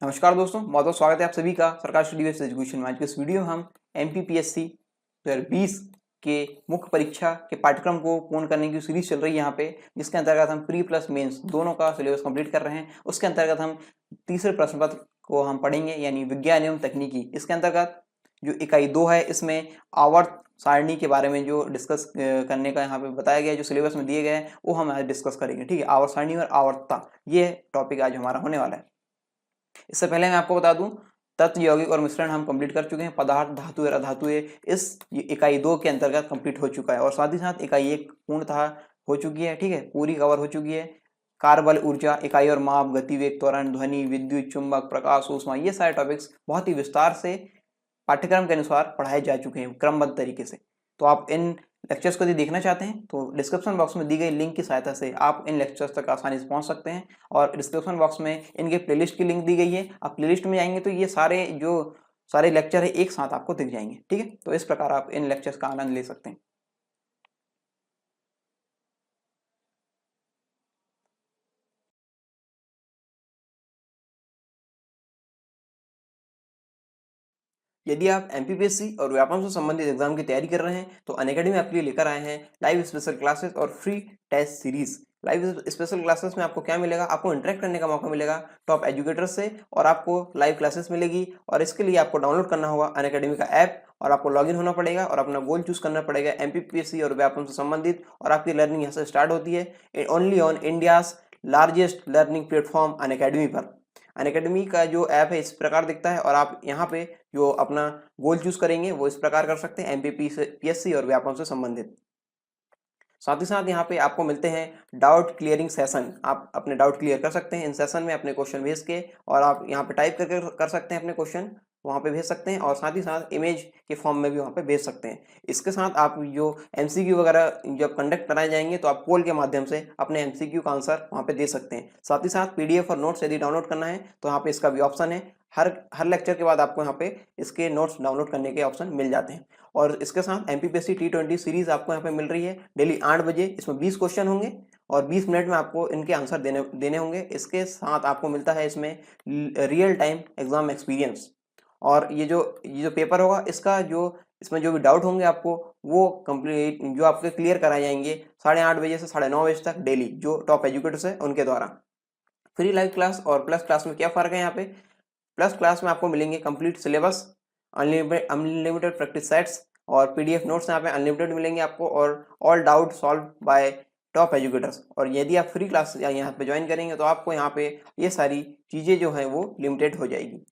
नमस्कार दोस्तों, बहुत बहुत स्वागत है आप सभी का सरकार स्टडी बेस्ड एजुकेशन में। आज के इस वीडियो में हम MPPSC 2020 के मुख्य परीक्षा के पाठ्यक्रम को पूर्ण करने की सीरीज चल रही है यहाँ पे, जिसके अंतर्गत हम प्री प्लस मेंस दोनों का सिलेबस कंप्लीट कर रहे हैं। उसके अंतर्गत हम तीसरे प्रश्न पत्र को हम पढ़ेंगे, यानी विज्ञान एवं तकनीकी। इसके अंतर्गत जो इकाई 2 है, इसमें आवर्त सारणी के बारे में जो डिस्कस करने का यहाँ पे बताया गया है, जो सिलेबस में दिए गए हैं वो हम आज डिस्कस करेंगे। ठीक है, आवर्त सारणी और आवर्तता, ये टॉपिक आज हमारा होने वाला है। इससे पहले मैं आपको बता दूं, तत्व, यौगिक और मिश्रण हम कंप्लीट कर चुके हैं। पदार्थ, धातु और अधातु इस इकाई 2 के अंतर्गत कंप्लीट हो चुका है, और साथ ही साथ इकाई 1 पूर्णतः हो चुकी है। ठीक है, पूरी कवर हो चुकी है। कार्बल, ऊर्जा, इकाई और माप, गति, वेग, त्वरण, ध्वनि, विद्युत, चुंबक, प्रकाश, ऊष्मा, ये सारे टॉपिक्स बहुत ही विस्तार से पाठ्यक्रम के अनुसार पढ़ाए जा चुके हैं क्रमबद्ध तरीके से। तो आप इन लेक्चर्स को यदि देखना चाहते हैं तो डिस्क्रिप्शन बॉक्स में दी गई लिंक की सहायता से आप इन लेक्चर्स तक आसानी से पहुंच सकते हैं। और डिस्क्रिप्शन बॉक्स में इनके प्लेलिस्ट की लिंक दी गई है। आप प्लेलिस्ट में जाएंगे तो ये सारे लेक्चर है एक साथ आपको दिख जाएंगे। ठीक है, तो इस प्रकार आप इन लेक्चर्स का आनंद ले सकते हैं। यदि आप MPPSC और व्यापम से संबंधित एग्जाम की तैयारी कर रहे हैं तो अनअकैडमी आपके लिए लेकर आए हैं लाइव स्पेशल क्लासेस और free test series. Live special classes में आपको क्या मिलेगा? आपको इंटरेक्ट करने का मौका मिलेगा टॉप एजुकेटर्स से, और आपको लाइव क्लासेस मिलेगी। और इसके लिए आपको डाउनलोड करना होगा अनअकैडमी का ऐप, और आपको लॉगिन होना पड़ेगा और अपना गोल चूज करना पड़ेगा MPPSC और व्यापम से संबंधित। और आपकी लर्निंग यहाँ से स्टार्ट होती है only on India's largest learning platform Unacademy पर। अनअकैडमी का जो ऐप है इस प्रकार दिखता है, और आप यहाँ पे जो अपना गोल चूज करेंगे वो इस प्रकार कर सकते हैं, MPPSC और व्यापम से संबंधित। साथ ही साथ यहाँ पे आपको मिलते हैं डाउट क्लियरिंग सेशन। आप अपने डाउट क्लियर कर सकते हैं इन सेशन में अपने क्वेश्चन भेज के, और आप यहाँ पे टाइप करके कर सकते हैं अपने क्वेश्चन, वहाँ पे भेज सकते हैं। और साथ ही साथ इमेज के फॉर्म में भी वहाँ पे भेज सकते हैं। इसके साथ आप जो MCQ वगैरह जब कंडक्ट कराए जाएंगे तो आप पोल के माध्यम से अपने MCQ का आंसर वहाँ पे दे सकते हैं। साथ ही साथ PDF और नोट्स यदि डाउनलोड करना है तो यहाँ पे इसका भी ऑप्शन है। हर लेक्चर के बाद आपको यहाँ पे इसके नोट्स डाउनलोड करने के ऑप्शन मिल जाते हैं। और इसके साथ MPPSC T20 सीरीज आपको यहाँ पे मिल रही है डेली 8 बजे। इसमें 20 क्वेश्चन होंगे और 20 मिनट में आपको इनके आंसर देने होंगे। इसके साथ आपको मिलता है इसमें रियल टाइम एग्जाम एक्सपीरियंस। और ये जो पेपर होगा इसमें जो भी डाउट होंगे आपको वो कंप्लीट जो आपके क्लियर कराए जाएंगे 8:30 बजे से 9:30 बजे तक डेली, जो टॉप एजुकेटर्स है उनके द्वारा। फ्री लाइव क्लास और प्लस क्लास में क्या फर्क है? यहाँ पे प्लस क्लास में आपको मिलेंगे complete syllabus, unlimited practice sets और PDF नोट्स यहाँ पे अनलिमिटेड मिलेंगे आपको, और all doubt solve by top educators. और यदि आप फ्री क्लास यहाँ पे ज्वाइन करेंगे तो आपको यहाँ पे ये सारी चीज़ें जो हैं वो लिमिटेड हो जाएगी।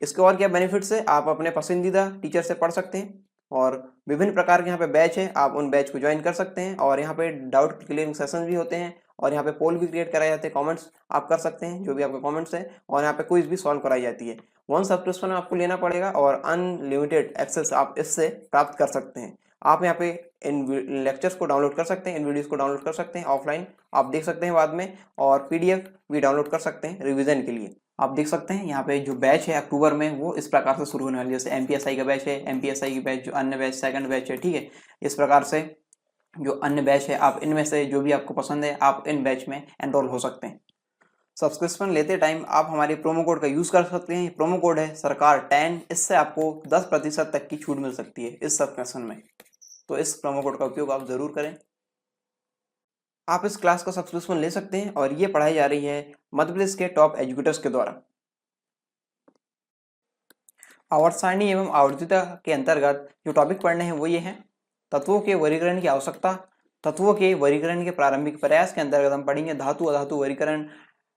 इसके और क्या बेनिफिट्स है? आप अपने पसंदीदा टीचर से पढ़ सकते हैं, और विभिन्न प्रकार के यहाँ पे बैच है, आप उन बैच को ज्वाइन कर सकते हैं। और यहाँ पे डाउट क्लियरिंग सेशन भी होते हैं, और यहाँ पे पोल भी क्रिएट कराए जाते हैं, कमेंट्स आप कर सकते हैं जो भी आपके कमेंट्स हैं, और यहाँ पे क्विज भी सॉल्व कराई जाती है। 1 सब्सक्रिप्शन आपको लेना पड़ेगा और अनलिमिटेड एक्सेस आप इससे प्राप्त कर सकते हैं। आप यहाँ पे इन लेक्चर्स को डाउनलोड कर सकते हैं, इन वीडियोस को डाउनलोड कर सकते हैं, ऑफलाइन आप देख सकते हैं बाद में, और PDF भी डाउनलोड कर सकते हैं रिविजन के लिए। आप देख सकते हैं यहाँ पे जो बैच है अक्टूबर में वो इस प्रकार से शुरू होने वाली है। जैसे MPSI का बैच है, MPSI की बैच, जो अन्य बैच, सेकंड बैच है। ठीक है, इस प्रकार से जो अन्य बैच है, आप इनमें से जो भी आपको पसंद है आप इन बैच में एनरोल हो सकते हैं। सब्सक्रिप्शन लेते टाइम आप हमारे प्रोमो कोड का यूज कर सकते हैं। प्रोमो कोड है सरकार 10, इससे आपको 10% तक की छूट मिल सकती है इस सब्सक्रिप्शन में। तो इस प्रोमो कोड का उपयोग आप जरूर करें। आप इस क्लास का सब्सक्रिप्शन ले सकते हैं, और ये पढ़ाई जा रही है मध्य प्रदेश के टॉप एजुकेटर्स के द्वारा। आवर्त सारणी एवं आवर्तिता के अंतर्गत जो टॉपिक पढ़ने हैं वो ये हैं: तत्वों के वर्गीकरण की आवश्यकता। तत्वों के वर्गीकरण के प्रारंभिक प्रयास के अंतर्गत हम पढ़ेंगे धातु अधातु वर्गीकरण,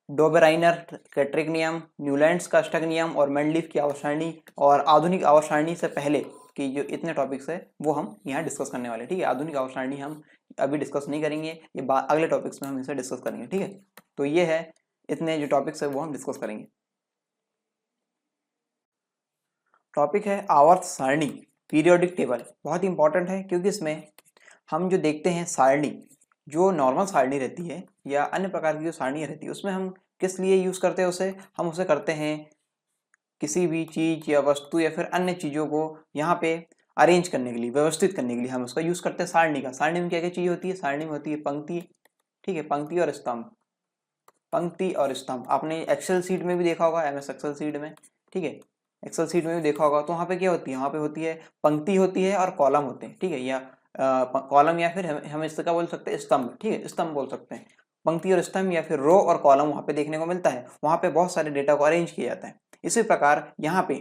डोबेराइनर कैट्रिक नियम, न्यूलैंड्स का अष्टक नियम और मेंडलीफ की आवर्त सारणी। और आधुनिक आवर्त सारणी से पहले कि जो इतने टॉपिक्स है वो हम यहाँ डिस्कस करने वाले हैं। ठीक है, आधुनिक आवर्त सारणी हम अभी डिस्कस नहीं करेंगे, ये अगले टॉपिक्स में हम इसे डिस्कस करेंगे। ठीक है, तो ये है, इतने जो टॉपिक्स है वो हम डिस्कस करेंगे। टॉपिक है आवर्त सारणी, पीरियोडिक टेबल। बहुत ही इंपॉर्टेंट है क्योंकि इसमें हम जो देखते हैं सारणी, जो नॉर्मल सारणी रहती है या अन्य प्रकार की जो सारणी रहती है, उसमें हम किस लिए यूज करते हैं उसे? हम उसे करते हैं किसी भी चीज या वस्तु या फिर अन्य चीजों को यहाँ पे अरेंज करने के लिए, व्यवस्थित करने के लिए हम उसका यूज करते हैं सारणी का। सारणी में क्या क्या चीज होती है? सारणी में होती है पंक्ति, ठीक है, पंक्ति और स्तंभ। पंक्ति और स्तंभ। आपने एक्सेल शीट में भी देखा होगा, एमएस एक्सेल शीट में, ठीक है, एक्सेल शीट में भी देखा होगा। तो वहाँ पे क्या होती है, वहाँ पे होती है पंक्ति होती है और कॉलम होते हैं, ठीक है, या कॉलम या फिर हम इसका बोल सकते हैं स्तंभ, ठीक है, स्तंभ बोल सकते हैं। पंक्ति और स्तंभ या फिर रो और कॉलम वहाँ पे देखने को मिलता है। वहाँ पे बहुत सारे डेटा को अरेंज किया जाता है। इसी प्रकार यहाँ पे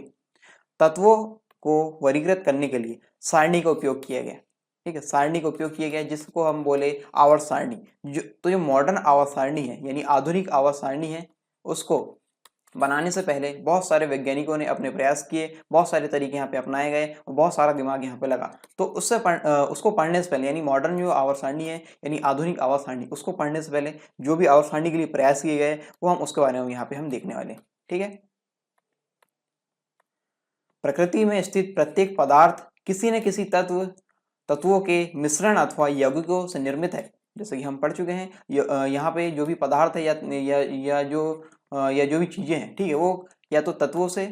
तत्वों को वर्गीकृत करने के लिए सारणी का उपयोग किया गया, ठीक है, सारणी का उपयोग किया गया जिसको हम बोले आवर्त सारणी। जो मॉडर्न आवर्त सारणी है यानी आधुनिक आवर्त सारणी है, उसको बनाने से पहले बहुत सारे वैज्ञानिकों ने अपने प्रयास किए, बहुत सारे तरीके यहाँ पे अपनाए गए और बहुत सारा दिमाग यहाँ पे लगा। तो उसको पढ़ने से पहले यानी मॉडर्न जो आवर्त सारणी है यानी आधुनिक आवर्त सारणी, उसको पढ़ने से पहले जो भी आवर्त सारणी के लिए प्रयास किए गए वो हम उसके बारे में यहाँ पे हम देखने वाले हैं, ठीक है। प्रकृति में स्थित प्रत्येक पदार्थ किसी न किसी तत्वों के मिश्रण अथवा यौगिकों से निर्मित है। जैसे कि हम पढ़ चुके हैं, यहाँ पे जो भी पदार्थ है या जो भी चीजें हैं, ठीक है, वो या तो तत्वों से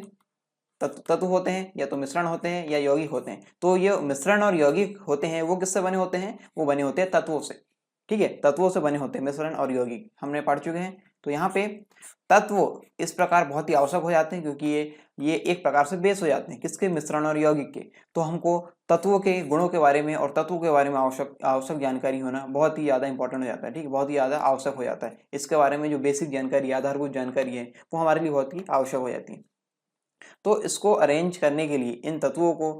तत्व होते हैं, या तो मिश्रण होते हैं, या यौगिक होते हैं। तो ये मिश्रण और यौगिक होते हैं वो किससे बने होते हैं, वो बने होते हैं तत्वों से, ठीक है, तत्वों से बने होते हैं मिश्रण और यौगिक, हमने पढ़ चुके हैं। तो यहाँ पे तत्व इस प्रकार बहुत ही आवश्यक हो जाते हैं क्योंकि ये एक प्रकार से बेस हो जाते हैं किसके, मिश्रण और यौगिक के। तो हमको तत्वों के गुणों के बारे में और तत्वों के बारे में आवश्यक जानकारी होना बहुत ही ज़्यादा इंपॉर्टेंट हो जाता है, ठीक है, बहुत ही ज़्यादा आवश्यक हो जाता है। इसके बारे में जो बेसिक जानकारी, आधारभूत जानकारी है, वो हमारे लिए बहुत ही आवश्यक हो जाती है। तो इसको अरेंज करने के लिए इन तत्वों को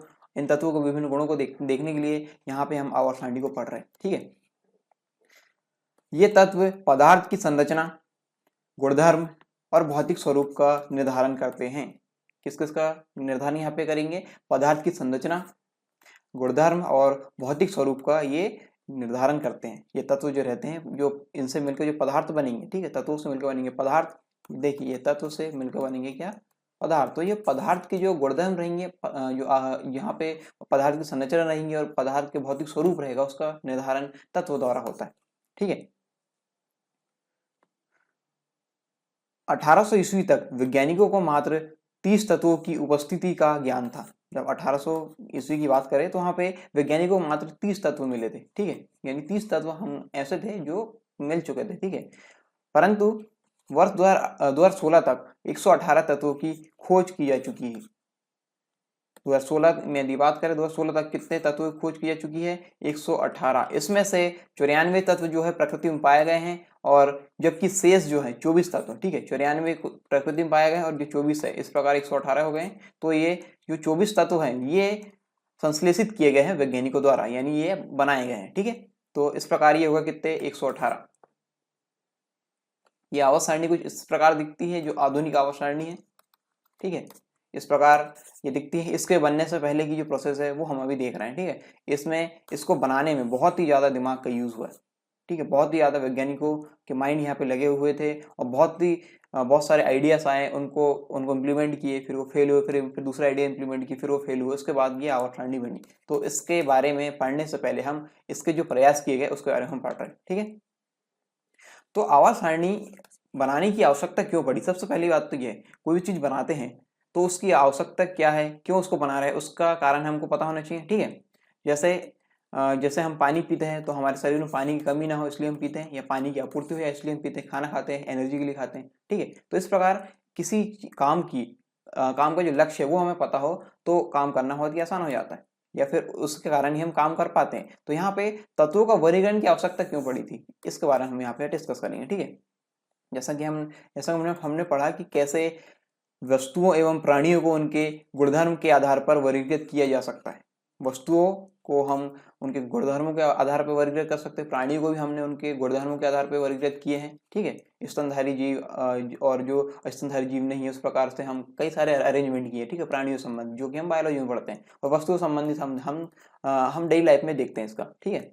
विभिन्न गुणों को देखने के लिए यहाँ पे हम आवर्त सारणी को पढ़ रहे हैं, ठीक है। ये तत्व पदार्थ की संरचना, गुणधर्म और भौतिक स्वरूप का निर्धारण करते हैं। किस किस का निर्धारण यहाँ पे करेंगे, पदार्थ की संरचना, गुणधर्म और भौतिक स्वरूप का ये निर्धारण करते हैं। ये तत्व जो रहते हैं, जो इनसे मिलकर जो पदार्थ बनेंगे, ठीक है, तत्वों से मिलकर बनेंगे पदार्थ। देखिए ये तत्व से मिलकर बनेंगे क्या, पदार्थ। तो ये पदार्थ के जो गुणधर्म रहेंगे, जो यहाँ पे पदार्थ की संरचना रहेंगी और पदार्थ के भौतिक स्वरूप रहेगा, उसका निर्धारण तत्व द्वारा होता है, ठीक है। 1800 ईस्वी तक वैज्ञानिकों को मात्र 30 तत्वों की उपस्थिति का ज्ञान था। जब 1800 ईस्वी की बात करें तो वहाँ पे वैज्ञानिकों को मात्र 30 तत्व मिले थे, ठीक है, यानी 30 तत्व हम ऐसे थे जो मिल चुके थे, ठीक है। परंतु वर्ष 2016 तक 118 तत्वों की खोज की जा चुकी है। 2016 में यदि बात करें, 2016 तक कितने तत्वों की खोज की जा चुकी है, 118। इसमें से 94 तत्व जो है प्रकृति में पाए गए हैं, और जबकि शेष जो है 24 तत्व, ठीक है, 94 प्रकृति में पाए गए और जो 24 है, इस प्रकार 118 हो गए। तो ये जो 24 तत्व हैं ये संश्लेषित किए गए हैं वैज्ञानिकों द्वारा, यानी ये बनाए गए हैं, ठीक है। तो इस प्रकार ये होगा कितने, 118। ये आवर्त सारणी कुछ इस प्रकार दिखती है जो आधुनिक आवर्त सारणी है, ठीक है, इस प्रकार ये दिखती है। इसके बनने से पहले की जो प्रोसेस है वो हम अभी देख रहे हैं, ठीक है। इसमें इसको बनाने में बहुत ही ज़्यादा दिमाग का यूज़ हुआ है, ठीक है, बहुत ही ज़्यादा वैज्ञानिकों के माइंड यहाँ पे लगे हुए थे और बहुत सारे आइडियाज आए, उनको इम्प्लीमेंट किए, फिर वो फेल हुए, फिर दूसरा आइडिया इम्प्लीमेंट किए, फिर वो फेल हुए, उसके बाद ये आवर्त सारणी बनी। तो इसके बारे में पढ़ने से पहले हम इसके जो प्रयास किए गए उसके बारे में हम पढ़ रहे हैं, ठीक है। तो आवर्त सारणी बनाने की आवश्यकता क्यों पड़ी, सबसे पहली बात तो ये है, कोई भी चीज़ बनाते हैं तो उसकी आवश्यकता क्या है, क्यों उसको बना रहे हैं, उसका कारण हमको पता होना चाहिए, ठीक है। जैसे हम पानी पीते हैं तो हमारे शरीर में पानी की कमी ना हो इसलिए हम पीते हैं, या पानी की आपूर्ति हो इसलिए हम पीते हैं, खाना खाते हैं एनर्जी के लिए खाते हैं, ठीक है। तो इस प्रकार किसी काम का जो लक्ष्य है वो हमें पता हो तो काम करना बहुत ही आसान हो जाता है, या फिर उसके कारण ही हम काम कर पाते हैं। तो यहाँ पे तत्वों का वर्गीकरण की आवश्यकता क्यों पड़ी थी, इसके बारे में हम यहाँ पे डिस्कस करेंगे, ठीक है। जैसा हमने पढ़ा कि कैसे वस्तुओं एवं प्राणियों को उनके गुणधर्म के आधार पर वर्गीकृत किया जा सकता है। वस्तुओं को हम उनके गुणधर्मों के आधार पर वर्गीकृत कर सकते हैं, प्राणियों को भी हमने उनके गुणधर्मों के आधार पर वर्गीकृत किए हैं, ठीक है। स्तनधारी जीव और जो स्तनधारी जीव नहीं है, उस प्रकार से हम कई सारे अरेंजमेंट किए, ठीक है, प्राणियों संबंधित, जो कि हम बायोलॉजी में पढ़ते हैं, और वस्तुओं संबंधित हम डेली लाइफ में देखते हैं इसका, ठीक है।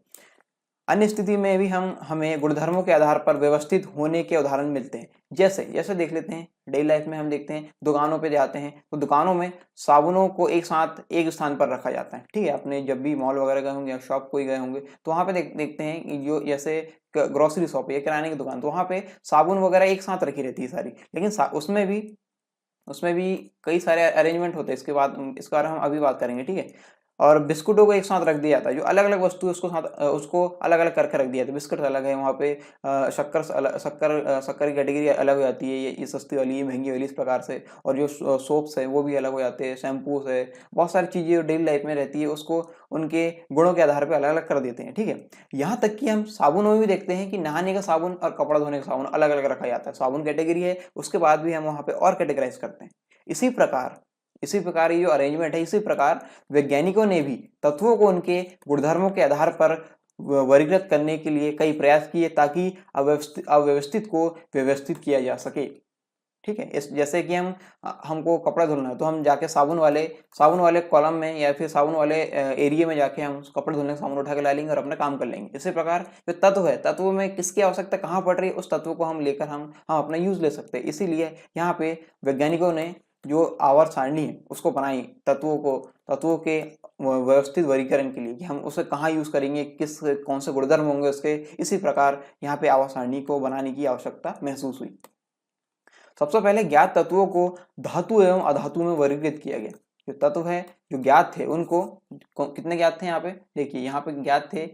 अन्य स्थिति में भी हमें गुणधर्मों के आधार पर व्यवस्थित होने के उदाहरण मिलते हैं। जैसे देख लेते हैं, डेली लाइफ में हम देखते हैं, दुकानों पे जाते हैं तो दुकानों में साबुनों को एक साथ एक स्थान पर रखा जाता है, ठीक है। आपने जब भी मॉल वगैरह गए होंगे या शॉप कोई गए होंगे तो वहाँ पे देखते हैं कि जो जैसे ग्रोसरी शॉप या किराने की दुकान, तो वहाँ पे साबुन वगैरह एक साथ रखी रहती है सारी, लेकिन उसमें भी कई सारे अरेंजमेंट होते हैं। इसके बारे में हम अभी बात करेंगे, ठीक है। और बिस्कुटों को एक साथ रख दिया जाता है, जो अलग अलग वस्तु है उसको साथ उसको अलग अलग करके रख दिया जाता है। बिस्कुट अलग है, वहाँ पे शक्कर की कैटेगरी अलग हो जाती है, ये सस्ती वाली, ये महंगी वाली, इस प्रकार से। और जो सोप्स है वो भी अलग हो जाते हैं, शैम्पूस है, बहुत सारी चीज़ें जो डेली लाइफ में रहती है उसको उनके गुणों के आधार पर अलग अलग कर देते हैं, ठीक है। यहाँ तक कि हम साबुनों में भी देखते हैं कि नहाने का साबुन और कपड़ा धोने का साबुन अलग अलग रखा जाता है। साबुन कैटेगरी है, उसके बाद भी हम वहाँ पे और कैटेगराइज करते हैं। इसी प्रकार ये जो अरेंजमेंट है, इसी प्रकार वैज्ञानिकों ने भी तत्वों को उनके गुणधर्मों के आधार पर वर्गीकृत करने के लिए कई प्रयास किए, ताकि अव्यवस्थित को व्यवस्थित किया जा सके, ठीक है। इस जैसे कि हमको कपड़ा धुलना है, तो हम जाके साबुन वाले कॉलम में या फिर साबुन वाले एरिया में जाके हम कपड़े धुलने का साबुन उठा के ला लेंगे और अपना काम कर लेंगे। इसी प्रकार जो तत्व है, तत्व में किसकी आवश्यकता कहाँ पड़ रही है, उस तत्व को हम लेकर हम अपना यूज ले सकते हैं। इसीलिए यहाँ पे वैज्ञानिकों ने जो आवर्त सारणी है उसको बनाई, तत्वों के व्यवस्थित वर्गीकरण के लिए, कि हम उसे कहाँ यूज करेंगे, कौन से गुणधर्म होंगे उसके। इसी प्रकार यहाँ पे आवर्त सारणी को बनाने की आवश्यकता महसूस हुई। सबसे पहले ज्ञात तत्वों को धातु एवं अधातु में वर्गीकृत किया गया। जो तत्व है जो ज्ञात थे उनको, कितने ज्ञात थे यहाँ पे, देखिए यहाँ पे ज्ञात थे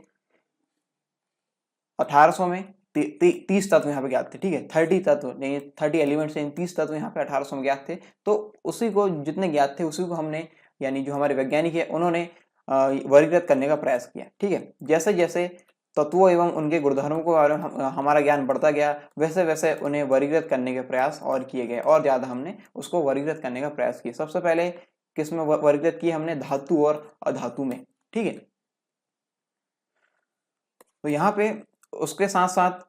1800 में 30 तत्व यहाँ पे ज्ञात थे, ठीक है। 30 तत्व नहीं, 30 एलिमेंट्स, 30 तत्व यहाँ पे 1800 में ज्ञात थे। तो उसी को, जितने ज्ञात थे उसी को हमने, यानी जो हमारे वैज्ञानिक है उन्होंने वर्गीकृत करने का प्रयास किया, ठीक है। जैसे जैसे तत्वों एवं उनके गुणधर्मों को बारे में हमारा ज्ञान बढ़ता गया, वैसे वैसे उन्हें वर्गीकृत करने के प्रयास और किए गए, और ज्यादा हमने उसको वर्गीकृत करने का प्रयास किया। सबसे पहले किस में वर्गीकृत किया हमने, धातु और अधातु में, ठीक है। तो यहाँ पे उसके साथ साथ,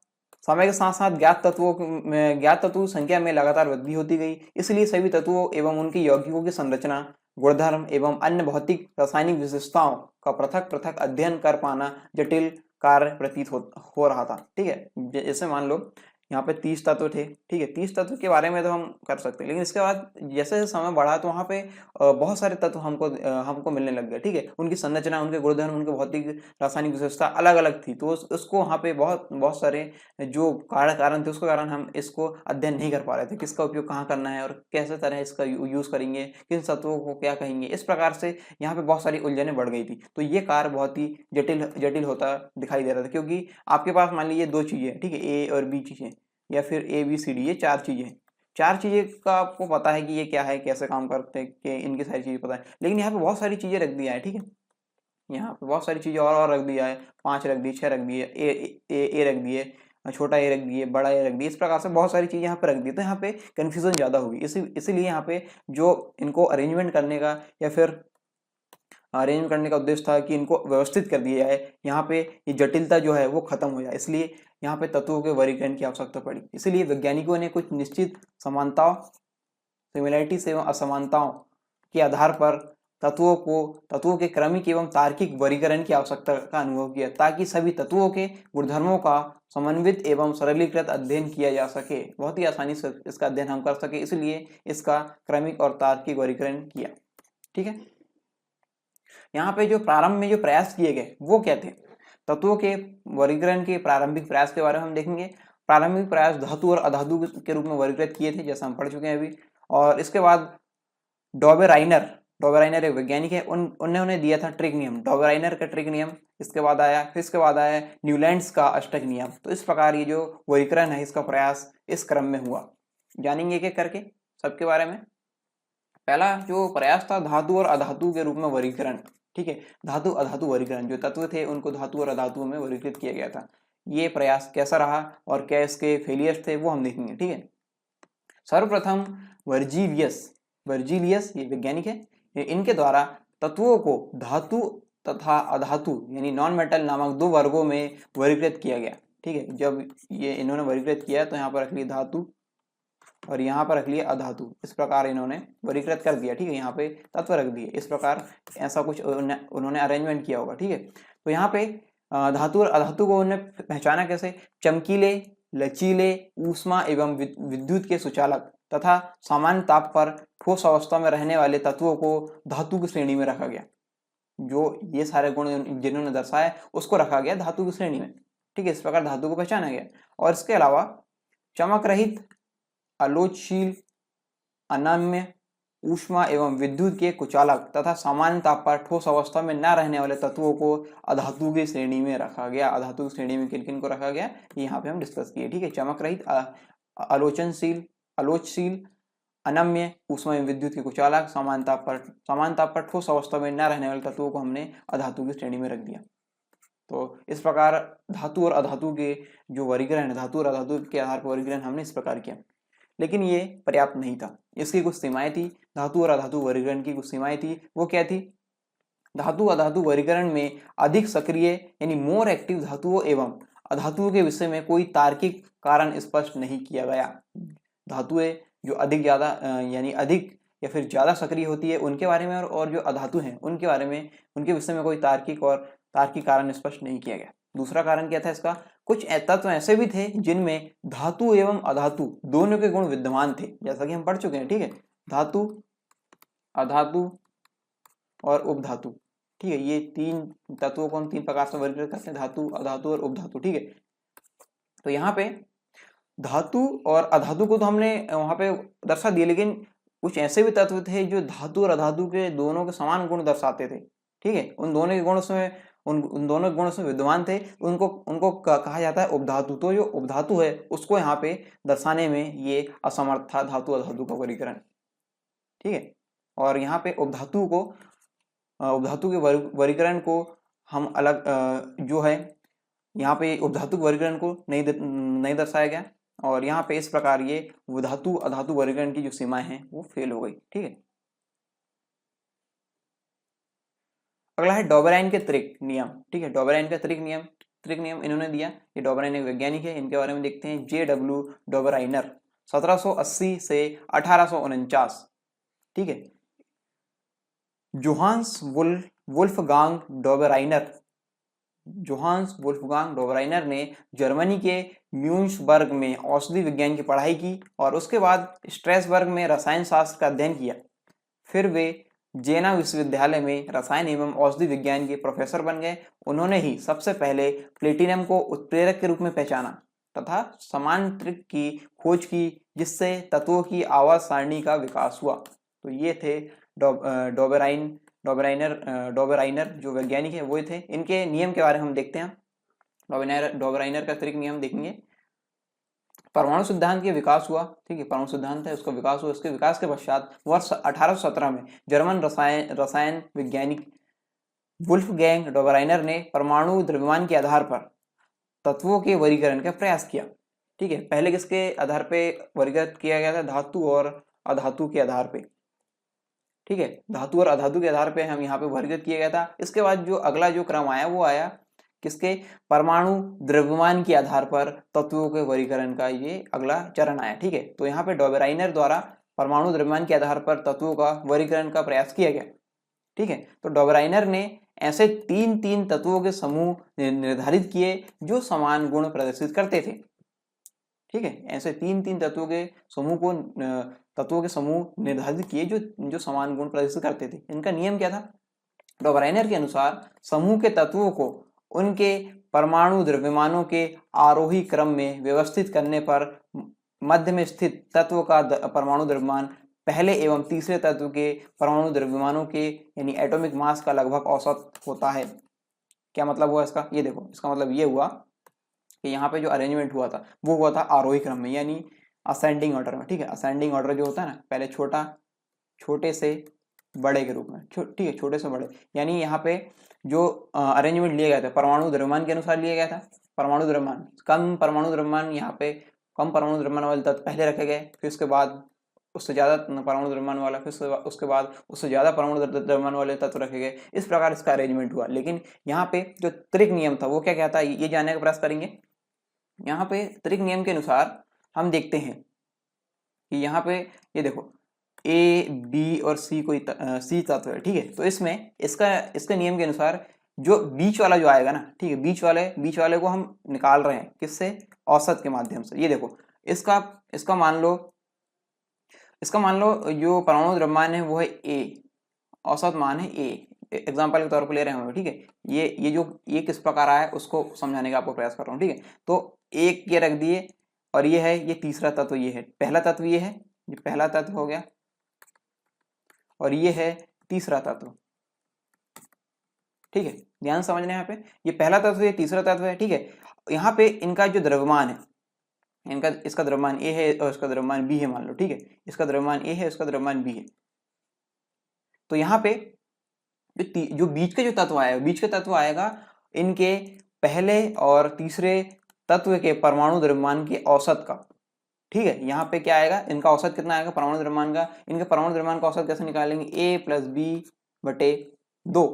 समय के साथ साथ ज्ञात तत्वों की संख्या में लगातार वृद्धि होती गई। इसलिए सभी तत्वों एवं उनके यौगिकों की संरचना, गुणधर्म एवं अन्य भौतिक रासायनिक विशेषताओं का पृथक पृथक अध्ययन कर पाना जटिल कार्य प्रतीत हो रहा था, ठीक है। जैसे मान लो यहाँ पे 30 तत्व थे, ठीक है। 30 तत्व के बारे में तो हम कर सकते हैं, लेकिन इसके बाद जैसे जैसे समय बढ़ा तो वहाँ पे बहुत सारे तत्व हमको मिलने लग गए, ठीक है। उनकी संरचना, उनके गुणधर्म, उनके भौतिक रासायनिक विशेषता अलग अलग थी। तो उसको वहाँ पे बहुत बहुत सारे जो कारण थे, उसके कारण हम इसको अध्ययन नहीं कर पा रहे थे, किसका उपयोग कहाँ करना है और कैसे तरह इसका यूज करेंगे, किन तत्वों को क्या कहेंगे। इस प्रकार से यहाँ पे बहुत सारी उलझने बढ़ गई थी। तो ये कार्य बहुत ही जटिल होता दिखाई दे रहा था, क्योंकि आपके पास मान लीजिए 2 चीजें, ठीक है, ए और बी चीजें, या फिर ए बी सी डी, ये 4 चीजें, 4 चीजें का आपको पता है कि ये क्या है, कैसे काम करते हैं, कि इनकी सारी चीजें पता है। लेकिन यहाँ पे बहुत सारी चीजें रख दिया है, ठीक है। यहाँ पे बहुत सारी चीजें और रख दिया है, 5 रख दी, 6 रख दिए, ए रख दिए, छोटा ए रख दिए, बड़ा ए रख दिए। इस प्रकार से बहुत सारी चीजें यहाँ पे रख दी, तो यहाँ पे कंफ्यूजन ज्यादा होगी। इसीलिए यहाँ पे जो इनको अरेंजमेंट करने का या फिर अरेंज करने का उद्देश्य था कि इनको व्यवस्थित कर दिया जाए, यहाँ पे ये जटिलता जो है वो खत्म हो जाए। इसलिए यहाँ पे तत्वों के वर्गीकरण की आवश्यकता पड़ी। इसीलिए वैज्ञानिकों ने कुछ निश्चित समानताओं, सिमिलैरिटीज एवं असमानताओं के आधार पर तत्वों के क्रमिक एवं तार्किक वर्गीकरण की आवश्यकता का अनुभव किया, ताकि सभी तत्वों के गुणधर्मों का समन्वित एवं सरलीकृत अध्ययन किया जा सके, बहुत ही आसानी से इसका अध्ययन हम कर सके। इसलिए इसका क्रमिक और तार्किक वर्गीकरण किया, ठीक है। यहाँ पे जो प्रारंभ में जो प्रयास किए गए वो क्या थे, तत्वों के वर्गीकरण के प्रारंभिक प्रयास के बारे में हम देखेंगे। प्रारंभिक प्रयास धातु और अधातु के रूप में वर्गीकृत किए थे, जैसा हम पढ़ चुके हैं अभी। और इसके बाद डॉबेराइनर एक वैज्ञानिक है, उन्होंने दिया था ट्रिक नियम, डॉबेराइनर का ट्रिक नियम। इसके बाद आया न्यूलैंड्स का अष्टक नियम। तो इस प्रकार ये जो वर्गीकरण है इसका प्रयास इस क्रम में हुआ। जानेंगे एक एक करके सबके बारे में। पहला जो प्रयास था, धातु और अधातु के रूप में वर्गीकरण, ठीक है। धातु अधातु वर्गीकरण, जो तत्व थे उनको धातु और अधातु में वर्गीकृत किया गया था। ये प्रयास कैसा रहा और क्या इसके फेलियर्स थे वो हम देखेंगे, ठीक है। सर्वप्रथम वर्जीलियस ये वैज्ञानिक है, इनके द्वारा तत्वों को धातु तथा अधातु यानी नॉन मेटल नामक 2 वर्गों में वर्गीकृत किया गया, ठीक है। जब ये इन्होंने वर्गीकृत किया तो यहाँ पर रख लिया धातु और यहाँ पर रख लिया अधातु। इस प्रकार इन्होंने वर्गीकृत कर दिया, ठीक है। यहाँ पे तत्व रख दिए, इस प्रकार ऐसा कुछ उन्होंने अरेंजमेंट किया होगा, ठीक है। तो यहाँ पे धातु और अधातु को उन्होंने पहचाना कैसे, चमकीले, लचीले, ऊष्मा एवं विद्युत के सुचालक तथा सामान्य ताप पर ठोस अवस्था में रहने वाले तत्वों को धातु की श्रेणी में रखा गया। जो ये सारे गुण जिन्होंने दर्शाया उसको रखा गया धातु की श्रेणी में, ठीक है। इस प्रकार धातु को पहचाना गया। और इसके अलावा चमक रहित, आलोचशील, अनम्य, ऊष्मा एवं विद्युत के कुचालक तथा सामान्य ताप पर ठोस अवस्था में न रहने वाले तत्वों को अधातु की श्रेणी में रखा गया। अधातु की श्रेणी में किन किन को रखा गया, यहाँ पे हम डिस्कस किए। ठीक है, चमक रहित, आलोचनशील, आलोचशील, अनम्य, ऊष्मा एवं विद्युत के कुचालक, सामान्य ताप पर ठोस अवस्था में न रहने वाले तत्वों को हमने अधातु की श्रेणी में रख दिया। तो इस प्रकार धातु और अधातु के जो वर्गीकरण है, धातु और अधातु के आधार पर वर्गीकरण हमने इस प्रकार किया, लेकिन ये पर्याप्त नहीं था। इसकी कुछ सीमाएं थी, धातु और अधातु वर्गीकरण की कुछ सीमाएं थी। वो क्या थी? धातु अधातु वर्गीकरण में अधिक सक्रिय यानी मोर एक्टिव धातुओं एवं अधातुओं के विषय में कोई तार्किक कारण स्पष्ट नहीं किया गया। धातुएं जो अधिक ज्यादा यानी अधिक या फिर ज्यादा सक्रिय होती है उनके बारे में, और जो अधातु हैं उनके बारे में, उनके विषय में कोई तार्किक कारण स्पष्ट नहीं किया गया। दूसरा कारण क्या था इसका? कुछ तत्व ऐसे भी थे जिनमें धातु एवं अधातु दोनों के गुण विद्यमान थे, जैसा कि हम पढ़ चुके हैं। ठीक है, धातु, अधातु और उपधातु। ठीक है, ये तीन तत्वों को हम तीन प्रकार से वर्गीकृत करते हैं, धातु, अधातु और उपधातु। ठीक है, तो यहाँ पे धातु और अधातु को तो हमने वहां पे दर्शा दिया, लेकिन कुछ ऐसे भी तत्व थे जो धातु और अधातु के दोनों के समान गुण दर्शाते थे। ठीक है, उन दोनों के गुण उसमें उन दोनों के गुण उसमें विद्यमान थे, उनको उनको कहा जाता है उपधातु। तो जो उपधातु है उसको यहाँ पे दर्शाने में ये असमर्थ था धातु अधातु का वर्गीकरण। ठीक है, और यहाँ पे उपधातु के वर्गीकरण को हम अलग जो है यहाँ पे उपधातु वर्गीकरण को नहीं दर्शाया गया, और यहाँ पे इस प्रकार ये धातु अधातु वर्गीकरण की जो सीमाएं हैं वो फेल हो गई। ठीक है, अगला है डॉबराइन के त्रिक नियम। ठीक है, डॉबराइन का त्रिक नियम इन्होंने दिया। ये डॉबराइन एक वैज्ञानिक है, इनके बारे में देखते हैं। JW डॉबराइनर 1780 से 1849। ठीक है, जोहान्स वुल्फगांग डॉबराइनर ने जर्मनी के म्यून्सबर्ग में औषधि विज्ञान की पढ़ाई की और उसके बाद स्ट्रेसबर्ग में रसायन शास्त्र का अध्ययन किया। फिर वे जेना विश्वविद्यालय में रसायन एवं औषधि विज्ञान के प्रोफेसर बन गए। उन्होंने ही सबसे पहले प्लेटिनम को उत्प्रेरक के रूप में पहचाना तथा समान त्रिक की खोज की, जिससे तत्वों की आवाज सारणी का विकास हुआ। तो ये थे डॉबराइनर जो वैज्ञानिक है वो थे। इनके नियम के बारे में हम देखते हैं। डॉबराइनर का त्रिक नियम देखेंगे। परमाणु सिद्धांत के विकास हुआ। ठीक है, परमाणु सिद्धांत है उसका विकास हुआ। उसके विकास के पश्चात वर्ष 1817 में जर्मन रसायन वैज्ञानिक वुल्फगैंग डॉबराइनर ने परमाणु द्रव्यमान के आधार पर तत्वों के वर्गीकरण का प्रयास किया। ठीक है, पहले किसके आधार पे वर्गीकृत किया गया था? धातु और अधातु के आधार पे। ठीक है, धातु और अधातु के आधार पे हम यहाँ पे वर्गीकृत किया गया था। इसके बाद जो अगला जो क्रम आया वो आया किसके? परमाणु द्रव्यमान के आधार पर तत्वों के वर्गीकरण का ये अगला चरण आया। ठीक है, तो यहाँ पे डॉबराइनर द्वारा परमाणु द्रव्यमान के आधार पर तत्वों का वर्गीकरण का प्रयास किया गया। ठीक है, तो डॉबराइनर ने ऐसे तीन तत्वों के समूह निर्धारित किए जो समान गुण प्रदर्शित करते थे। ठीक है, ऐसे तीन तत्वों के समूह निर्धारित किए जो समान गुण प्रदर्शित करते थे। इनका नियम क्या था? डॉबराइनर के अनुसार समूह के तत्वों को उनके परमाणु द्रव्यमानों के आरोही क्रम में व्यवस्थित करने पर मध्य में स्थित तत्व का परमाणु द्रव्यमान पहले एवं तीसरे तत्व के परमाणु द्रव्यमानों के यानी एटॉमिक मास का लगभग औसत होता है। क्या मतलब हुआ इसका? ये देखो, इसका मतलब ये हुआ कि यहाँ पे जो अरेंजमेंट हुआ था वो हुआ था आरोही क्रम में, यानी असेंडिंग ऑर्डर में। ठीक है, असेंडिंग ऑर्डर जो होता है ना, पहले छोटे से बड़े के रूप में। ठीक है, छोटे से बड़े, यानी यहाँ पे जो अरेंजमेंट लिया गया था परमाणु द्रव्यमान के अनुसार लिया गया था। परमाणु द्रव्यमान यहाँ पे कम परमाणु द्रव्यमान वाले तत्व पहले रखे गए, फिर उसके बाद उससे ज्यादा परमाणु द्रव्यमान वाला, फिर उसके बाद उससे ज्यादा परमाणु द्रव्यमान वाले तत्व रखे गए। इस प्रकार इसका अरेंजमेंट हुआ। लेकिन यहाँ पे जो त्रिक नियम था वो क्या कहता है ये जानने का प्रयास करेंगे। यहाँ पे त्रिक नियम के अनुसार हम देखते हैं कि यहाँ पे ये देखो ए बी और सी कोई सी तत्व है। ठीक है, तो इसमें इसके नियम के अनुसार जो बीच वाला जो आएगा ना, ठीक है, बीच वाले को हम निकाल रहे हैं किससे? औसत के माध्यम से। ये देखो, इसका मान लो जो परमाणु द्रव्यमान है वो है ए, औसत मान है ए, एग्जाम्पल के तौर पर ले रहे हैं। ठीक है, ये किस प्रकार आया है उसको समझाने का आपको प्रयास कर रहा हूँ। ठीक है, तो एक ये रख दिए और ये है, ये तीसरा तत्व ये है, पहला तत्व ये है, ये पहला तत्व हो गया। और ये है तीसरा तत्व। ठीक है, ध्यान से समझना है। यहाँ पे ये पहला तत्व है, तीसरा तत्व है। ठीक है, यहाँ पे इनका जो द्रव्यमान है, इनका इसका द्रव्यमान ए है और इसका द्रव्यमान बी है मान लो। ठीक है, इसका द्रव्यमान ए है, इसका द्रव्यमान बी है। तो यहाँ पे जो बीच का जो तत्व आएगा, बीच का तत्व आएगा इनके पहले और तीसरे तत्व के परमाणु द्रव्यमान के औसत का। ठीक है, यहाँ पे क्या आएगा, इनका औसत कितना आएगा परमाणु द्रव्यमान का। इनके परमाणु द्रव्यमान का औसत कैसे निकालेंगे, ए प्लस बी बटे 2,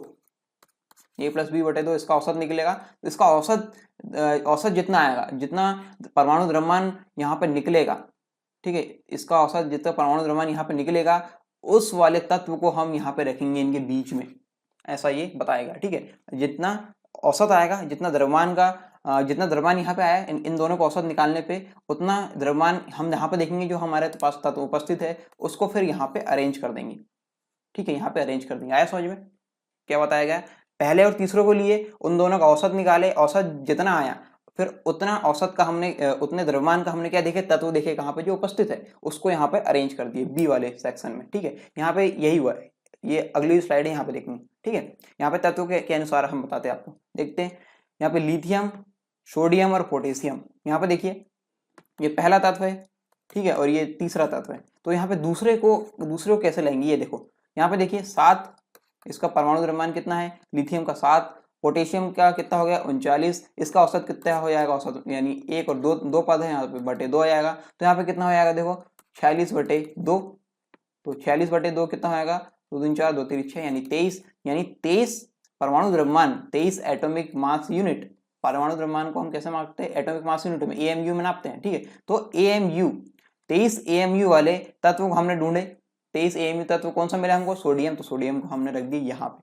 ए प्लस बी बटे 2 इसका औसत निकलेगा। तो इसका औसत जितना आएगा, जितना परमाणु द्रव्यमान यहाँ पे निकलेगा, ठीक है, इसका औसत जितना परमाणु द्रव्यमान यहाँ पे निकलेगा, उस वाले तत्व को हम यहाँ पे रखेंगे इनके बीच में, ऐसा ये बताएगा। ठीक है, जितना औसत आएगा, जितना द्रव्यमान यहाँ पे आया, इन दोनों को औसत निकालने पे उतना द्रव्यमान हम यहाँ पे देखेंगे जो हमारे पास तत्व उपस्थित है, उसको फिर यहाँ पे अरेंज कर देंगे। ठीक है, यहाँ पे अरेंज कर देंगे। आया समझ में क्या बताया गया। पहले और तीसरे को लिए उन दोनों का औसत निकाले, औसत जितना आया फिर उतना औसत का हमने उतने द्रव्यमान का हमने क्या देखे, तत्व देखे कहाँ पे जो उपस्थित है, उसको यहाँ पे अरेंज कर दिए बी वाले सेक्शन में। ठीक है, यहाँ पे यही हुआ है, ये अगली स्लाइड है यहाँ पे देखनी। ठीक है, यहाँ पे तत्व के अनुसार हम बताते हैं आपको। देखते हैं यहाँ पे लिथियम, सोडियम और पोटेशियम। यहाँ पे देखिए ये पहला तत्व है, ठीक है, और ये तीसरा तत्व है। तो यहाँ पे दूसरे को कैसे लेंगे, ये देखो यहाँ पे देखिए 7, इसका परमाणु द्रव्यमान कितना है, लिथियम का 7, पोटेशियम का कितना हो गया 39, इसका औसत कितना हो जाएगा, औसत यानी 1 और 2 पद है यहाँ पे बटे 2 आ जाएगा। तो यहाँ पे कितना हो जाएगा देखो 46 बटे 2, तो 46 बटे 2 कितना हो जाएगा, 2 दूनी 4 2 3 6 यानी 23, यानी 23 परमाणु द्रव्यमान, 23 एटॉमिक मास यूनिट। परमाणु द्रव्यमान को हम कैसे मापते हैं, एटॉमिक मास यूनिट में, एएमयू में नापते हैं। ठीक है, तो एएमयू 23 एएमयू वाले तत्व को हमने ढूंढे। 23 एएमयू तत्व कौन सा मिला हमको, सोडियम, तो सोडियम को हमने रख दिया यहाँ पे।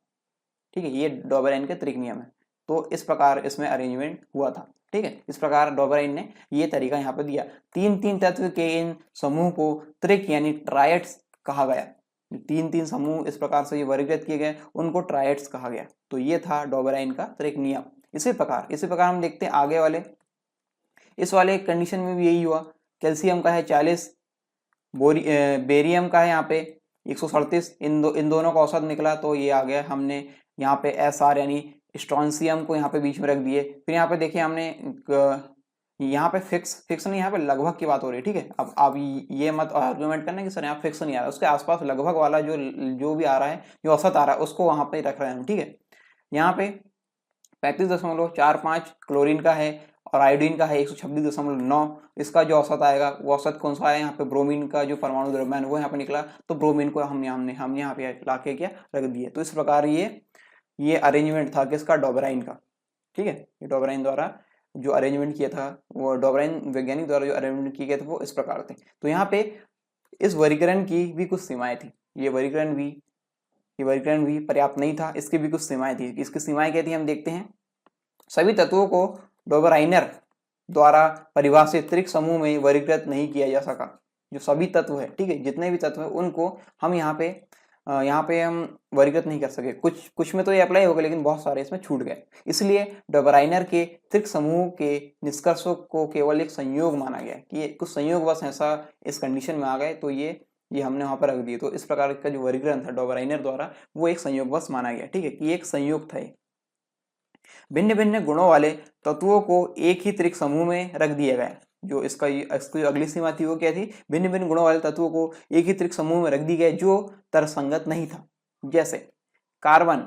ठीक है, ये डॉबराइन के त्रिक नियम है। तो इस प्रकार इसमें अरेंजमेंट हुआ था। ठीक है, इस प्रकार डॉबराइन ने ये तरीका यहाँ पे दिया। 3 तत्व के इन समूह को त्रिक यानी ट्रायड्स कहा गया। 3 समूह इस प्रकार से ये वर्गीकृत किए गए, उनको ट्रायड्स कहा गया। तो ये था डॉबराइन का त्रिक नियम। इसी प्रकार हम देखते हैं आगे वाले, इस वाले कंडीशन में भी यही हुआ। कैल्शियम का है 40, बेरियम का है यहाँ पे 137, इन दोनों का औसत निकला, तो ये आ गया। हमने यहाँ पे SR यानी स्ट्रॉन्सियम को यहाँ पे बीच में रख दिए। फिर यहाँ पे देखिए हमने यहाँ पे फिक्स नहीं, यहाँ पे लगभग की बात हो रही है। ठीक है, अब आप ये मत आर्गुमेंट करना कि सर यहाँ फिक्स नहीं आ रहा, उसके आसपास लगभग वाला जो भी आ रहा है, जो औसत आ रहा है, उसको वहाँ पे रख रहे हैं। ठीक है, यहाँ पे 35.45 क्लोरीन का है और आयोडीन का है 126.9। इसका जो औसत आएगा वो औसत कौन सा है, यहाँ पे ब्रोमीन का जो परमाणु द्रव्यमान वो यहाँ पे निकला, तो ब्रोमीन को हम यहाँ पे ला के क्या रख दिए। तो इस प्रकार ये अरेंजमेंट था किसका, डॉबराइन का। ठीक है, ये डॉबराइन द्वारा जो अरेंजमेंट किया था, वो डॉबराइन वैज्ञानिक द्वारा जो अरेंजमेंट किए गए थे वो इस प्रकार थे। तो यहाँ पे इस वर्गीकरण की भी कुछ सीमाएं थी। ये वर्गीकरण भी पर्याप्त नहीं था, इसकी भी कुछ सीमाएं थी। इसकी सीमाएं क्या थी हम देखते हैं। सभी तत्वों को डॉबराइनर द्वारा परिभाषित त्रिक समूह में वर्गीकृत नहीं किया जा सका। जो सभी तत्व है, ठीक है, जितने भी तत्व है उनको हम यहाँ पे हम वर्गीकृत नहीं कर सके। कुछ में तो ये अप्लाई होगा, लेकिन बहुत सारे इसमें छूट गए। इसलिए डॉबराइनर के त्रिक समूह के निष्कर्षों को केवल एक संयोग माना गया कि कुछ संयोग बस ऐसा इस कंडीशन में आ गए, तो ये हमने वहां पर रख दिए। तो इस प्रकार का जो वर्गीकरण था डॉबराइनर द्वारा, वो एक संयोग बस माना गया। ठीक है, कि एक संयोग था। भिन्न भिन्न गुणों वाले तत्वों को एक ही त्रिक समूह में रख दिया गया। जो इसकी अगली सीमा थी वो क्या थी, भिन्न भिन्न गुणों वाले तत्वों को एक ही त्रिक समूह में रख दी गई जो तर्कसंगत नहीं था। जैसे कार्बन,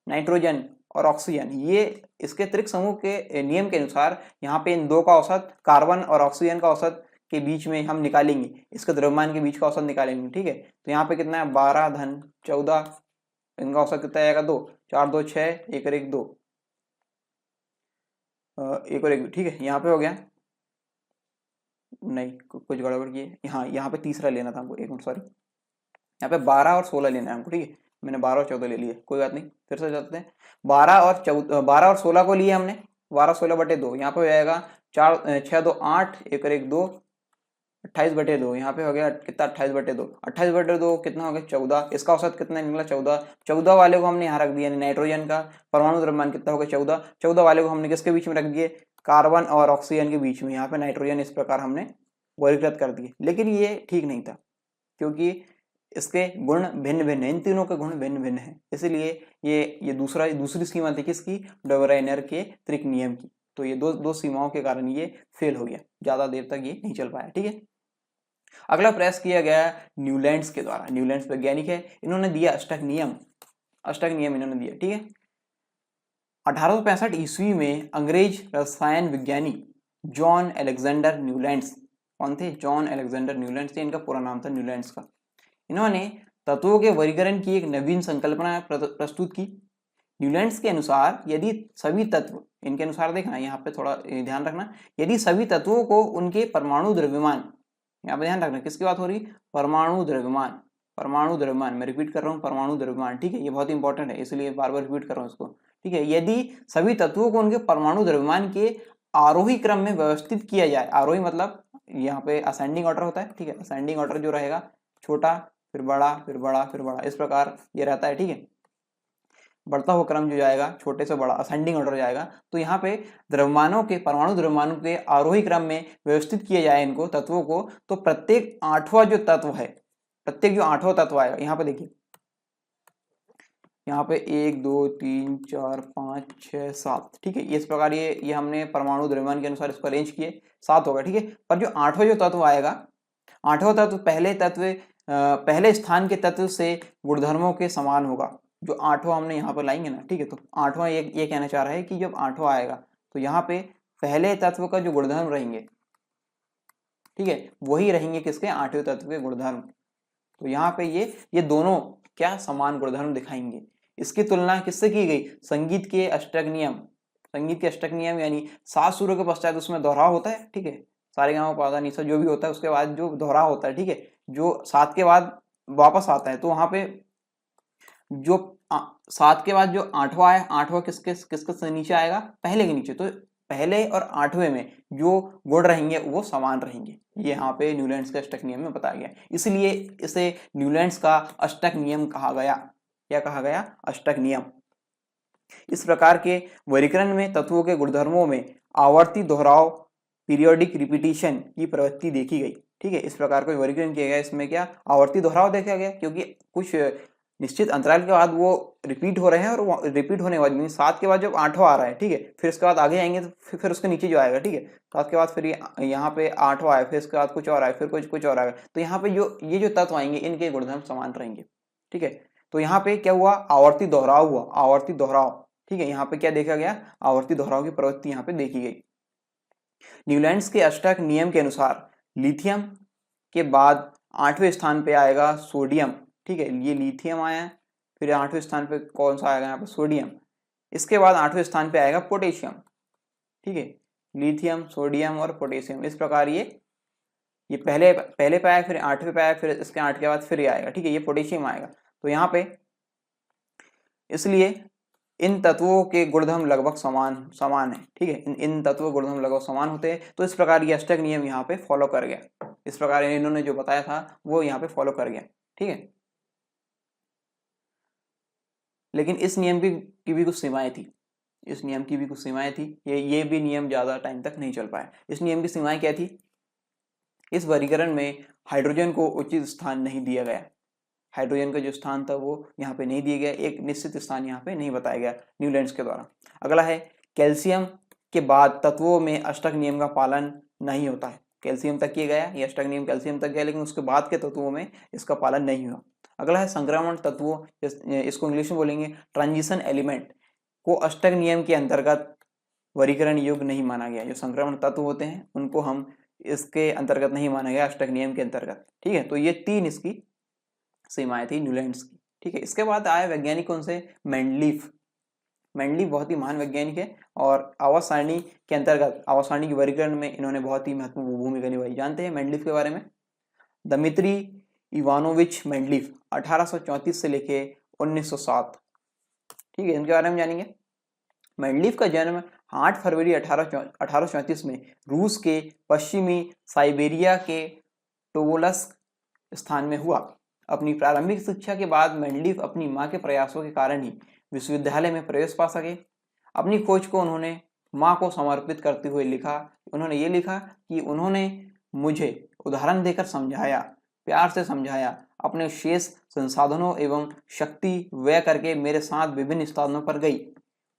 नाइट्रोजन और ऑक्सीजन, ये इसके त्रिक समूह के नियम के अनुसार यहाँ पे इन दो का औसत, कार्बन और ऑक्सीजन का औसत के बीच में हम निकालेंगे, इसके द्रव्यमान के बीच का औसत निकालेंगे। ठीक है, तो यहाँ पे कितना है 12 धन 14, इनका औसत कितना आएगा 2, 4 2 6, 1 और 1 2, 1 और 1। ठीक है, यहाँ पे हो गया, नहीं कुछ गड़बड़ की है। यहाँ पे तीसरा लेना था हमको, 1 मिनट सॉरी, यहाँ पे 12 और 16 लेना है हमको। ठीक है, मैंने 12 और 14 ले लिए, कोई बात नहीं, फिर से चलते हैं। 12 और 16 को लिए हमने, 12 16 बटे 2, यहाँ पे हो जाएगा 4 6 2 8, 1 और 1 2, 28 बटे 2। यहाँ पे हो गया कितना 28 बटे 2, 28 बटे 2 कितना हो गया 14। इसका औसत कितना निकला 14। 14 वाले को हमने यहाँ रख दिया, नाइट्रोजन का परमाणु द्रव्यमान कितना हो गया 14। 14 वाले को हमने किसके बीच में रख दिए, कार्बन और ऑक्सीजन के बीच में। यहाँ पे नाइट्रोजन इस प्रकार हमने वर्गीकृत कर दिए। लेकिन ये ठीक नहीं था, क्योंकि इसके गुण भिन्न भिन्न, इन तीनों के गुण भिन्न भिन्न हैं, इसलिए ये दूसरी सीमा थी किसकी, डोबराइनर के त्रिक नियम की। तो ये दो सीमाओं के कारण ये फेल हो गया, ज्यादा देर तक ये नहीं चल पाया। ठीक है, अगला प्रयास किया गया न्यूलैंड्स के द्वारा। न्यूलैंड्स वैज्ञानिक है, इन्होंने दिया अष्टक नियम इन्होंने दिया। ठीक है, 1865 ईस्वी में अंग्रेज रसायन विज्ञानी जॉन अलेक्जेंडर न्यूलैंड्स, कौन थे, जॉन अलेक्जेंडर न्यूलैंड्स, इनका पूरा नाम था न्यूलैंड्स का। इन्होंने तत्वों के वर्गीकरण की एक नवीन संकल्पना प्रस्तुत की। न्यूलैंड्स के अनुसार यदि सभी तत्व, इनके अनुसार देखना यहाँ पे थोड़ा ध्यान रखना, यदि सभी तत्वों को उनके परमाणु द्रव्यमान, यहाँ पे ध्यान रखना किसकी बात हो रही, परमाणु द्रव्यमान, मैं रिपीट कर रहा हूँ, परमाणु द्रव्यमान। ठीक है, ये बहुत इंपॉर्टेंट है, इसलिए बार बार रिपीट कर रहा हूँ इसको। ठीक है, यदि सभी तत्वों को उनके परमाणु द्रव्यमान के आरोही क्रम में व्यवस्थित किया जाए, आरोही मतलब यहाँ पे असेंडिंग ऑर्डर होता है। ठीक है, असेंडिंग ऑर्डर जो रहेगा, छोटा फिर बड़ा फिर बड़ा फिर बड़ा, इस प्रकार ये रहता है। ठीक है, बढ़ता हुआ क्रम जो जाएगा, छोटे से बड़ा असेंडिंग ऑर्डर जाएगा। तो यहाँ पे द्रव्यमानों के, परमाणु द्रव्यमानों के आरोही क्रम में व्यवस्थित किया जाए इनको तत्वों को, तो प्रत्येक आठवां जो तत्व है, प्रत्येक जो आठवां तत्व आएगा, यहाँ पे देखिए, यहाँ पे 1 2 3 4 5 6 7। ठीक है, इस प्रकार ये हमने परमाणु द्रव्यमान के अनुसार इसको अरेंज किए, 7 होगा। ठीक है, पर जो आठवां जो तत्व आएगा, आठवां तत्व पहले स्थान के तत्व से गुणधर्मों के समान होगा। जो आठवां हमने यहाँ पर लाएंगे ना, ठीक है, तो आठवां ये कहना चाह रहा है कि जब आठवां आएगा तो यहाँ पे पहले तत्व का जो गुणधर्म रहेंगे, ठीक है, वही रहेंगे किसके, आठवें तत्व के गुणधर्म। तो यहाँ पे ये दोनों क्या समान गुणधर्म दिखाएंगे। इसकी तुलना किससे की गई, संगीत के अष्टक नियम यानी 7 सुरों के पश्चात उसमें दोहराव होता है। ठीक है, सारे गाँव पादा निशा जो भी होता है, उसके बाद जो दोहराव होता है, ठीक है, जो 7 के बाद वापस आता है, तो वहां पे जो 7 के बाद जो आठवां है, आठवां किसके नीचे आएगा, पहले के नीचे। तो पहले और आठवें में जो गुण रहेंगे वो समान रहेंगे, ये यहाँ पे न्यूलैंड्स के अष्टक नियम में बताया गया, इसलिए इसे न्यूलैंड्स का अष्टक नियम कहा गया। क्या कहा गया, अष्टक नियम। इस प्रकार के वर्गीकरण में तत्वों के गुणधर्मों में आवर्ती दोहराव, पीरियोडिक रिपीटिशन की प्रवृत्ति देखी गई। ठीक है, इस प्रकार का वर्गीकरण किया गया, इसमें क्या आवर्ती दोहराव देखा गया, क्योंकि कुछ निश्चित अंतराल के बाद वो रिपीट हो रहे हैं, और रिपीट होने के बाद 7 के बाद जब आठवां आ रहा है, ठीक है, फिर इसके बाद आगे आएंगे तो फिर उसके नीचे जो आएगा, ठीक है, 7 के बाद फिर यहाँ पे आठवां आए, फिर इसके बाद कुछ और आए, फिर कुछ और आएगा। तो यहाँ पे ये जो तत्व आएंगे, इनके गुणधर्म समान रहेंगे। ठीक है, तो यहाँ पे क्या हुआ, आवर्ती दोहराव। ठीक है, यहाँ पे क्या देखा गया, आवर्ती दोहराव की प्रवृत्ति यहाँ पे देखी गई। न्यूलैंड्स के अष्टक नियम के अनुसार लिथियम के बाद 8वें स्थान पे आएगा सोडियम। ठीक है, ये लिथियम आया, फिर 8वें स्थान पे कौन सा आएगा, यहाँ पे सोडियम। इसके बाद 8वें स्थान पे आएगा पोटेशियम। ठीक है, लिथियम, सोडियम और पोटेशियम, इस प्रकार ये पहले पे आया, फिर 8वें पे आया, फिर इसके 8 के बाद फिर ये आएगा। ठीक है, ये पोटेशियम आएगा। तो यहाँ पे इसलिए इन तत्वों के गुणधर्म लगभग समान है। ठीक है, इन तत्वों के गुणधर्म लगभग समान होते हैं। तो इस प्रकार ये अष्टक नियम यहाँ पे फॉलो कर गया, इस प्रकार इन्होंने जो बताया था वो यहाँ पे फॉलो कर गया। ठीक है, लेकिन इस नियम की भी कुछ सीमाएं थी, ये भी नियम ज्यादा टाइम तक नहीं चल पाया। इस नियम की सीमाएं क्या थी, इस वर्गीकरण में हाइड्रोजन को उचित स्थान नहीं दिया गया, हाइड्रोजन का जो स्थान था वो यहाँ पे नहीं दिया गया, एक निश्चित स्थान यहाँ पे नहीं बताया गया न्यूलैंड्स के द्वारा। अगला है कैल्शियम के बाद तत्वों में अष्टक नियम का पालन नहीं होता है। कैल्शियम तक किया गया, ये अष्टक नियम कैल्शियम तक गया, लेकिन उसके बाद के तत्वों में इसका पालन नहीं हुआ। अगला है संक्रमण तत्वों, इसको इंग्लिश में बोलेंगे ट्रांजिशन एलिमेंट, को अष्टक नियम के अंतर्गत वर्गीकरण योग्य नहीं माना गया। जो संक्रमण तत्व होते हैं उनको हम इसके अंतर्गत नहीं माना गया, अष्टक नियम के अंतर्गत। ठीक है, तो ये 3 इसकी सीमाएं थी न्यूलैंड्स की। ठीक है, इसके बाद आए वैज्ञानिक कौन से, मेंडलीफ बहुत ही महान वैज्ञानिक है, और आवास सारणी के अंतर्गत, आवास सारणी के वर्गीकरण में इन्होंने बहुत ही महत्वपूर्ण भूमिका निभाई। जानते हैं मेंडलीफ के बारे में, दमित्री इवानोविच मेंडलीफ 1834 से लेके 1907। ठीक है, इनके बारे में जानेंगे। मेंडलीफ का जन्म 8 फरवरी 1834 में रूस के पश्चिमी साइबेरिया के टोवोल्स्क स्थान में हुआ। अपनी प्रारंभिक शिक्षा के बाद मेंडलीफ अपनी मां के प्रयासों के कारण ही विश्वविद्यालय में प्रवेश पा सके। अपनी खोज को उन्होंने मां को समर्पित करते हुए लिखा। उन्होंने ये लिखा कि उन्होंने मुझे उदाहरण देकर समझाया, प्यार से समझाया, अपने शेष संसाधनों एवं शक्ति व्यय करके मेरे साथ विभिन्न स्थानों पर गई।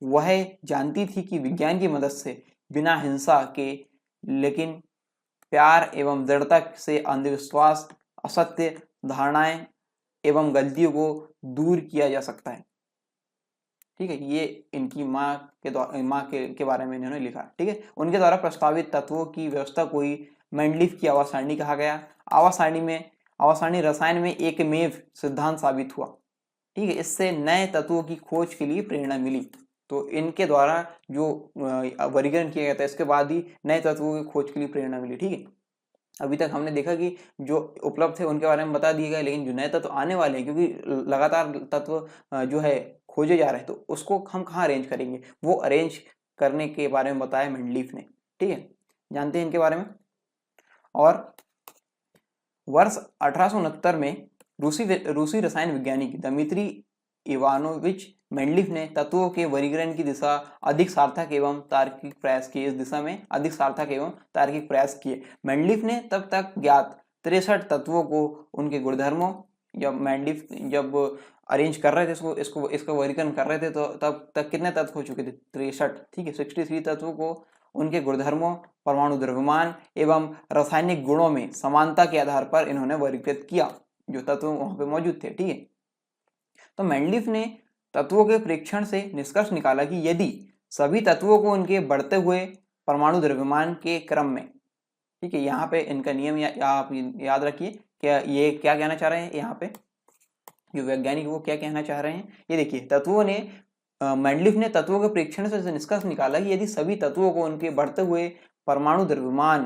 वह जानती थी कि विज्ञान की मदद से बिना हिंसा के, लेकिन प्यार एवं दृढ़ता से अंधविश्वास, असत्य धारणाएं एवं गलतियों को दूर किया जा सकता है। ठीक है, ये इनकी माँ के बारे में इन्होंने लिखा। ठीक है, उनके द्वारा प्रस्तावित तत्वों की व्यवस्था को ही मेंडलीफ की आवास सारणी कहा गया। आवास सारणी रसायन में एकमेव सिद्धांत साबित हुआ। ठीक है, इससे नए तत्वों की खोज के लिए प्रेरणा मिली। तो इनके द्वारा जो वर्गीकरण किया गया था, इसके बाद ही नए तत्वों की खोज के लिए प्रेरणा मिली। ठीक है, अभी तक हमने देखा कि जो उपलब्ध थे उनके बारे में बता दिया गया, लेकिन जो नए तत्व आने वाले हैं, क्योंकि लगातार तत्व जो है खोजे जा रहे हैं, तो उसको हम कहाँ अरेंज करेंगे, वो अरेंज करने के बारे में बताया मेंडलीफ ने। ठीक है, जानते हैं इनके बारे में। और वर्ष 1869 में रूसी रसायन वैज्ञानिक दमित्री इवानोविच मेंडलीफ ने तत्वों के वर्गीकरण की दिशा अधिक सार्थक एवं तार्किक प्रयास किए। इस दिशा में अधिक सार्थक एवं तार्किक प्रयास किए। मेंडलीफ ने तब तक ज्ञात 63 तत्वों को उनके गुणधर्मों, जब अरेंज कर रहे थे इसका वर्गीकरण कर रहे थे, तो तब तक कितने तत्व हो चुके थे? 63। ठीक है, 63 तत्वों को उनके गुणधर्मों, परमाणु द्रव्यमान एवं रासायनिक गुणों में समानता के आधार पर इन्होंने वर्गीकृत किया, जो तत्व वहां पे मौजूद थे। ठीक है, तो मेंडलीफ ने तत्वों के परीक्षण से निष्कर्ष निकाला कि यदि सभी तत्वों को उनके बढ़ते हुए परमाणु द्रव्यमान के क्रम में, ठीक है, यहाँ पे इनका नियम आप याद रखिए, क्या ये क्या कहना चाह रहे हैं, यहाँ पे जो वैज्ञानिक वो क्या कहना चाह रहे हैं, ये देखिए, मेंडलीफ ने तत्वों के परीक्षण से निष्कर्ष निकाला कि यदि सभी तत्वों को उनके बढ़ते हुए परमाणु द्रव्यमान,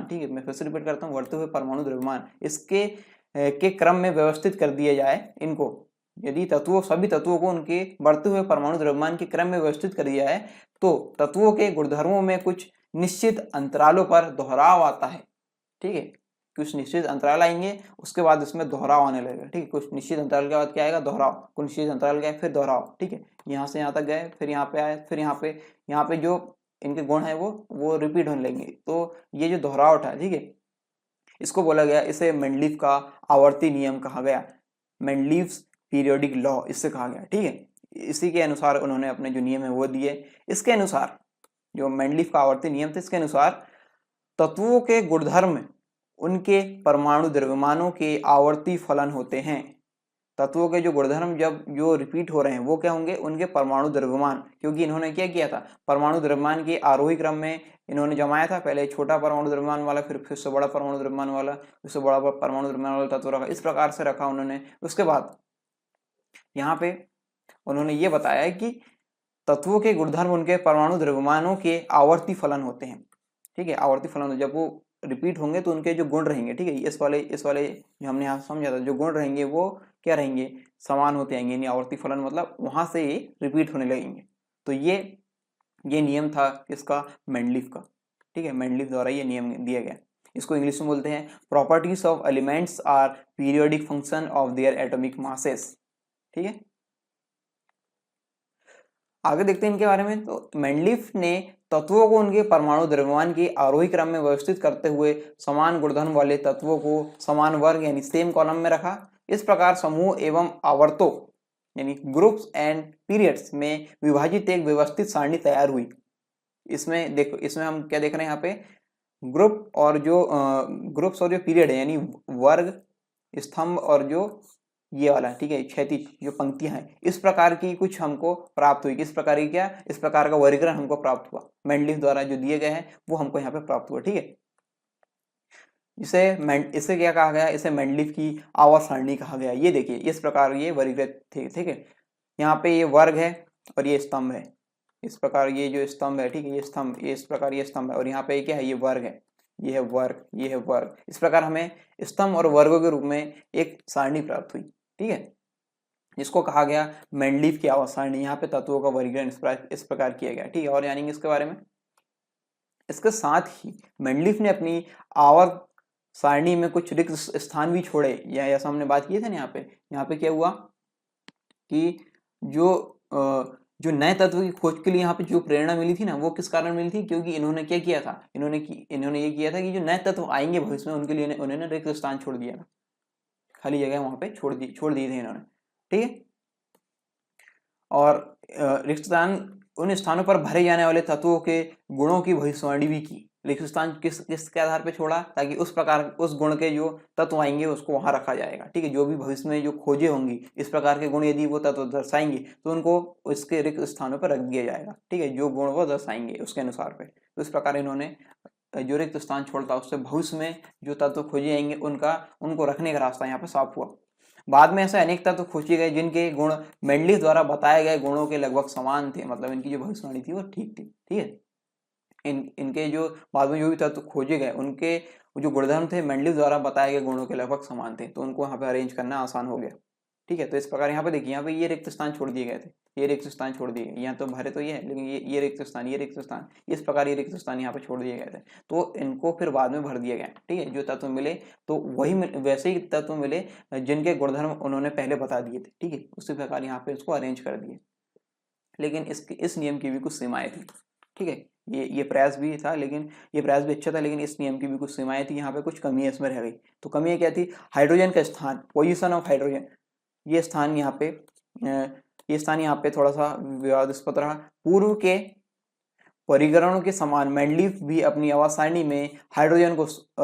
ठीक है, मैं फिर से रिपीट करता हूँ, बढ़ते हुए परमाणु द्रव्यमान, इसके के क्रम में व्यवस्थित कर दिया जाए इनको, यदि सभी तत्वों को उनके बढ़ते हुए परमाणु द्रव्यमान के क्रम में व्यवस्थित कर दिया जाए, तो तत्वों के गुणधर्मों में कुछ निश्चित अंतरालों पर दोहराव आता है। ठीक है, कुछ निश्चित अंतराल आएंगे, उसके बाद इसमें दोहराव आने लगेगा। ठीक है, कुछ निश्चित अंतराल के बाद क्या आएगा? दोहराव। कुछ निश्चित अंतराल गए, फिर दोहराव। ठीक है, यहाँ से यहाँ तक गए, फिर यहाँ पे आए, फिर यहाँ पे जो इनके गुण है वो रिपीट होने लगेंगे। तो ये जो दोहराव था, ठीक है, इसको बोला गया, इसे मेंडलीफ का आवर्ती नियम कहा गया, मेंडलीव्स पीरियोडिक लॉ इससे कहा गया। ठीक है, इसी के अनुसार उन्होंने अपने जो नियम है वो दिए। इसके अनुसार जो मेंडलीफ का आवर्ती नियम था, इसके अनुसार तत्वों के गुणधर्म उनके परमाणु द्रव्यमानों के आवर्ती फलन होते हैं। तत्वों के जो गुणधर्म जो रिपीट हो रहे हैं वो क्या होंगे? उनके परमाणु द्रव्यमान, क्योंकि इन्होंने क्या किया था, परमाणु द्रव्यमान के आरोही क्रम में इन्होंने जमाया था, पहले छोटा परमाणु द्रव्यमान वाला, फिर से बड़ा परमाणु द्रव्यमान वाला, फिर से बड़ा परमाणु द्रव्यमान वाला तत्व रखा, इस प्रकार से रखा उन्होंने। उसके बाद यहाँ पे उन्होंने ये बताया कि तत्वों के गुणधर्म उनके परमाणु द्रव्यमानों के आवर्ती फलन होते हैं। ठीक है, आवर्ती फलन, जब वो रिपीट होंगे तो उनके जो गुण रहेंगे, ठीक है, इस वाले जो हमने यहाँ समझा था, जो गुण रहेंगे वो क्या रहेंगे? समान होते आएंगे, यानी आवर्ती फलन मतलब वहां से ये रिपीट होने लगेंगे। तो ये नियम था किसका? मेंडलीफ का। ठीक है, मेंडलीफ द्वारा ये नियम दिया गया। इसको इंग्लिश में बोलते हैं properties of elements are periodic function of their atomic masses. ठीक है, आगे देखते हैं इनके बारे में। तो मेंडलीफ ने तत्वों को उनके परमाणु द्रव्यमान के आरोही क्रम में व्यवस्थित करते हुए समान गुणधर्म वाले तत्वों को समान वर्ग यानी सेम कॉलम में रखा। इस प्रकार समूह एवं आवर्तों यानी ग्रुप्स एंड पीरियड्स में विभाजित एक व्यवस्थित सारणी तैयार हुई। इसमें देखो, इसमें हम क्या देख रहे हैं यहाँ पे? ग्रुप्स और जो पीरियड है, यानी वर्ग, स्तंभ और जो ये वाला, ठीक है, क्षैतिज जो पंक्तियां हैं, इस प्रकार की कुछ हमको प्राप्त हुई। किस प्रकार की? क्या इस प्रकार का वर्गीकरण हमको प्राप्त हुआ, मेंडलीफ द्वारा जो दिए गए हैं वो हमको यहाँ पे प्राप्त हुआ। ठीक है, इसे क्या कहा गया? इसे मेंडलीफ की आवास सारणी कहा गया। ये देखिए, इस प्रकार ये वर्गीकृत थे। ठीक है, यहाँ पे ये वर्ग है और ये स्तंभ है, इस प्रकार ये जो स्तंभ है, ठीक है, ये स्तंभ, इस प्रकार ये स्तंभ है, और यहाँ पे क्या है? ये वर्ग है, ये है वर्ग, ये है वर्ग। इस प्रकार हमें स्तंभ और वर्गों के रूप में एक सारणी प्राप्त हुई। ठीक है, जिसको कहा गया मेंडलीफ की आवास सारणी। यहाँ पे तत्वों का वर्गीकरण इस प्रकार किया गया। ठीक है, और जानेंगे इसके बारे में। इसके साथ ही मेंडलीफ ने अपनी आवर्त सारणी में कुछ रिक्त स्थान भी छोड़े, या ऐसा हमने बात की थी ना। यहाँ पे क्या हुआ कि जो नए तत्व की खोज के लिए यहाँ पे जो प्रेरणा मिली थी ना, वो किस कारण मिली थी? क्योंकि इन्होंने क्या किया था, इन्होंने ये किया था कि जो नए तत्व आएंगे भविष्य में, उनके लिए उन्होंने रिक्त स्थान छोड़ दिया था। खाली जगह वहाँ पे छोड़ दी थी इन्होंने, ठीक है। और रिक्त स्थान उन स्थानों पर भरे जाने वाले तत्वों के गुणों की भविष्यवाणी भी की। रिक्त स्थान किसके आधार पर छोड़ा, ताकि उस प्रकार उस गुण के जो तत्व आएंगे उसको वहां रखा जाएगा, ठीक है। जो भी भविष्य में जो खोजे होंगी इस प्रकार के गुण यदि वो तत्व दर्शाएंगे तो उनको उसके रिक्त स्थानों पर रख दिया जाएगा, ठीक है, जो गुण वो दर्शाएंगे उसके अनुसार पे। तो इस प्रकार इन्होंने जो रिक्त स्थान छोड़ता उससे भविष्य में जो तत्व खोजे जाएंगे उनको रखने का रास्ता यहाँ पे साफ हुआ। बाद में ऐसे अनेक तत्व खोजे गए जिनके गुण मेंडलीफ द्वारा बताए गए गुणों के लगभग समान थे, मतलब इनकी जो भविष्यवाणी थी वो ठीक थी, ठीक है। इनके जो बाद में जो भी तत्व खोजे गए उनके जो गुणधर्म थे मेंडलीफ द्वारा बताए गए गुणों के लगभग समान थे, तो उनको यहाँ पे अरेंज करना आसान हो गया, ठीक है। तो इस प्रकार यहाँ पे देखिए, यहाँ पे ये रिक्त स्थान छोड़ दिए गए थे, ये रिक्त स्थान छोड़ दिए गए, यहाँ तो भरे तो ये है, लेकिन ये रिक्त स्थान, ये रिक्त स्थान, इस प्रकार ये रिक्त स्थान यहाँ पे छोड़ दिए गए थे, तो इनको फिर बाद में भर दिया गया, ठीक है। जो तत्व मिले तो वैसे ही तत्व मिले जिनके गुणधर्म उन्होंने पहले बता दिए थे, ठीक है। उसी प्रकार यहाँ पे इसको अरेंज कर दिए, लेकिन इस नियम की भी कुछ सीमाएं थी, ठीक है। ये प्रयास भी था, लेकिन ये प्रयास भी अच्छा था, लेकिन इस नियम की भी कुछ सीमाएं थी, यहाँ पे कुछ कमियां इसमें रह गई। तो कमियां क्या थी? हाइड्रोजन का स्थान, पोजीशन ऑफ हाइड्रोजन, ये स्थान यहाँ पे थोड़ा सा विवादास्पद रहा। पूर्व के परिगणों के समान मेंडलीफ भी अपनी आवाज सारणी में हाइड्रोजन को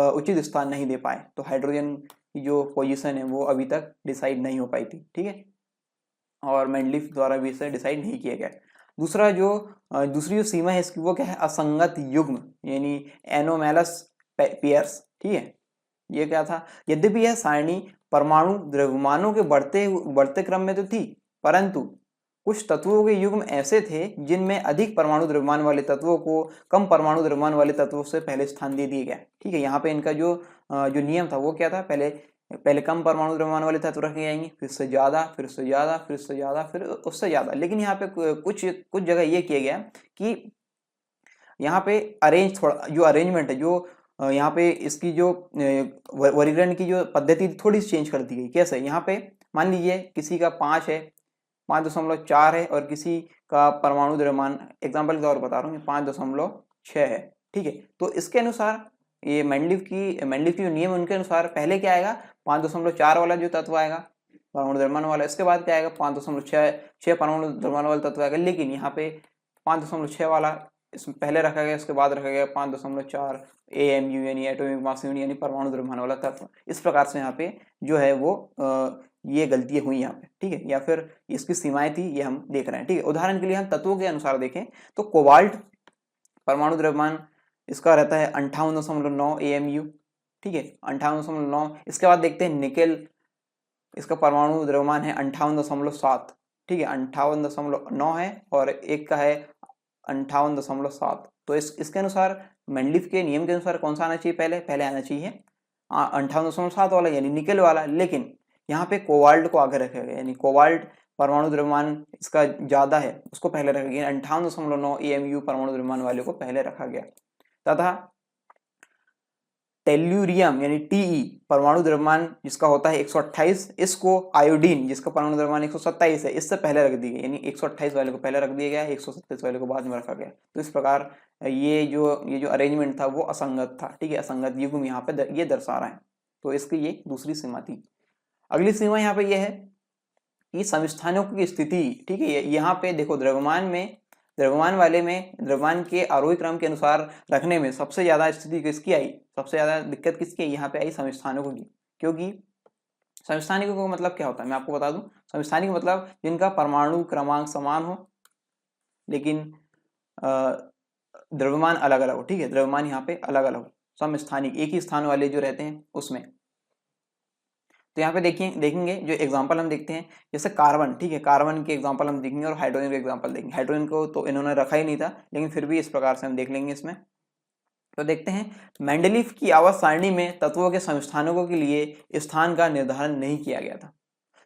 उचित स्थान नहीं दे पाए, तो हाइड्रोजन की जो पोजीशन है वो अभी तक डिसाइड नहीं हो पाई थी, ठीक है, और मेंडलीफ द्वारा भी इसे डिसाइड नहीं किया गया। दूसरी जो सीमा है इसकी वो क्या है? असंगत युग्म, यानी एनोमैलस पेयर्स, ठीक है। ये क्या था? यद्यपि यह सारणी परमाणु द्रव्यमानों के बढ़ते क्रम में तो थी, परंतु कुछ तत्वों के युग्म ऐसे थे जिनमें अधिक परमाणु द्रव्यमान वाले तत्वों को कम परमाणु द्रव्यमान वाले तत्वों से पहले स्थान दे दिया गया, ठीक है। यहाँ पे इनका जो नियम था वो क्या था? पहले कम परमाणु द्रव्यमान वाले तत्व रखे जाएंगे, फिर से ज्यादा, फिर से ज्यादा, फिर से ज्यादा, फिर उससे ज्यादा। लेकिन यहाँ पे कुछ जगह ये किया गया कि यहाँ पे थोड़ा जो अरेंजमेंट है, जो यहाँ पे इसकी जो वर्गीकरण की जो पद्धति थोड़ी सी चेंज कर दी गई। कैसे? यहाँ पे मान लीजिए किसी का 5 है, 5.4 है, और किसी का परमाणु द्रव्यमान एग्जाम्पल के तौर पर बता रहा हूँ 5.6 है, ठीक है। तो इसके अनुसार ये मेंडलीफ की जो नियम उनके अनुसार पहले क्या आएगा? 5.4 वाला जो तत्व आएगा परमाणु द्रव्यमान वाला, इसके बाद क्या आएगा? 5.6 परमाणु द्रव्यमान वाला तत्व आएगा। लेकिन यहाँ पे 5.6 वाला इसमें पहले रखा गया, इसके बाद रखा गया 5.4 AMU, यानी एटॉमिक मास यूनिट, यानी परमाणु द्रव्यमान वाला तत्व। इस प्रकार से यहाँ पे जो है वो ये गलतियां हुई यहाँ पे, ठीक है, या फिर इसकी सीमाएं थी, ये हम देख रहे हैं, ठीक है। उदाहरण के लिए हम तत्वों के अनुसार देखें तो कोबाल्ट परमाणु द्रव्यमान इसका रहता है 58.9 AMU, ठीक है, 58.9। इसके बाद देखते हैं निकेल, इसका परमाणु द्रव्यमान है 58.7, ठीक है, 58.9 है, और एक का है 58.7। तो इसके अनुसार मेंडलीफ के नियम के अनुसार कौन सा आना चाहिए? पहले आना चाहिए 58.7 वाला, यानी निकेल वाला। लेकिन यहाँ पे कोबाल्ट को आगे रखा गया, यानी कोबाल्ट परमाणु द्रव्यमान इसका ज्यादा है, उसको पहले रखा गया, 58.9 AMU परमाणु द्रव्यमान वाले को पहले रखा गया। तथा टेल्यूरियम यानी TE परमाणु द्रव्यमान जिसका होता है 128, इसको आयोडीन जिसका परमाणु द्रव्यमान 127 है, इससे पहले रख दी गई, यानी 128 वाले को पहले रख दिया गया, 127 वाले को बाद में रखा गया। तो इस प्रकार ये जो अरेंजमेंट था वो असंगत था, ठीक है, असंगत युग्म यहाँ पे ये दर्शा रहा है। तो इसकी ये दूसरी सीमा थी। अगली सीमा यहाँ पे ये है कि समस्थानिकों की स्थिति, ठीक है। यहाँ पे देखो द्रव्यमान के आरोही क्रम के अनुसार रखने में सबसे ज्यादा स्थिति किसकी आई? सबसे ज्यादा दिक्कत किसकी आई? यहाँ पे आई समस्थानिकों की। क्योंकि समस्थानिकों का मतलब क्या होता है मैं आपको बता दूं। समस्थानिक मतलब जिनका परमाणु क्रमांक समान हो लेकिन द्रव्यमान अलग अलग हो, ठीक है, द्रव्यमान यहाँ पे अलग अलग हो। समस्थानिक एक ही स्थान वाले जो रहते हैं उसमें। तो यहाँ पे देखेंगे जो एग्जांपल हम देखते हैं, जैसे कार्बन, ठीक है, कार्बन के एग्जांपल हम देखेंगे और हाइड्रोजन के एग्जांपल देखेंगे। हाइड्रोजन को तो इन्होंने रखा ही नहीं था, लेकिन फिर भी इस प्रकार से हम देख लेंगे इसमें। तो देखते हैं, मेंडलीफ की आवर्त सारणी में तत्वों के समस्थानिकों के लिए स्थान का निर्धारण नहीं किया गया था।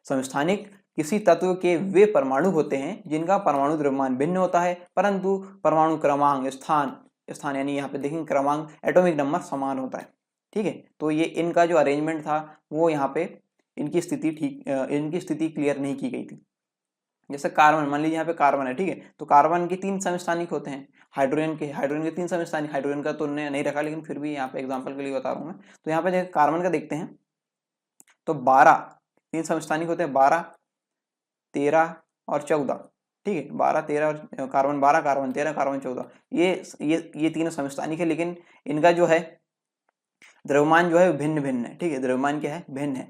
समस्थानिक किसी तत्व के वे परमाणु होते हैं जिनका परमाणु द्रव्यमान भिन्न होता है, परंतु परमाणु क्रमांक स्थान यानी यहाँ पे देखेंगे क्रमांक एटॉमिक नंबर समान होता है, ठीक है। तो ये इनका जो अरेंजमेंट था वो यहाँ पे इनकी स्थिति क्लियर नहीं की गई थी। जैसे कार्बन, मान लीजिए यहाँ पे कार्बन है, ठीक है, तो कार्बन के 3 समस्थानिक होते हैं। हाइड्रोजन के 3 समस्थानिक, हाइड्रोजन का तो नहीं रखा, लेकिन फिर भी यहाँ पे एग्जांपल के लिए बता रहा हूँ मैं। तो यहाँ पे कार्बन का देखते हैं, तो 12 3 समस्थानिक होते हैं, 12, 13 और 14, ठीक है। 12, 13 और कार्बन 12, कार्बन 13, कार्बन 14, ये तीनों समस्थानिक है, लेकिन इनका जो है द्रव्यमान जो है भिन्न भिन्न है, ठीक है। द्रव्यमान क्या है, भिन्न है,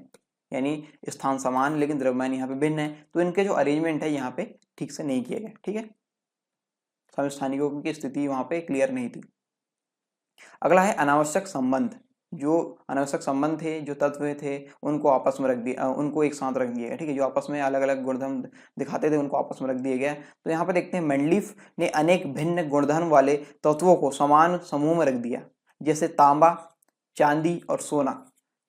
यानी स्थान समान लेकिन द्रव्यमान यहाँ पे भिन्न है। तो इनके जो अरेंजमेंट है यहाँ पे ठीक से नहीं किए गए, ठीक है। समस्थानिकों की स्थिति वहाँ पे क्लियर नहीं थी। अगला है अनावश्यक संबंध। जो अनावश्यक संबंध थे, जो तत्व थे, उनको आपस में रख दिया, उनको एक साथ रख दिया गया, ठीक है। जो आपस में अलग अलग गुणधर्म दिखाते थे उनको आपस में रख दिया गया। तो यहाँ पे देखते हैं मेंडलीफ ने अनेक भिन्न गुणधर्म वाले तत्वों को समान समूह में रख दिया, जैसे तांबा, चांदी और सोना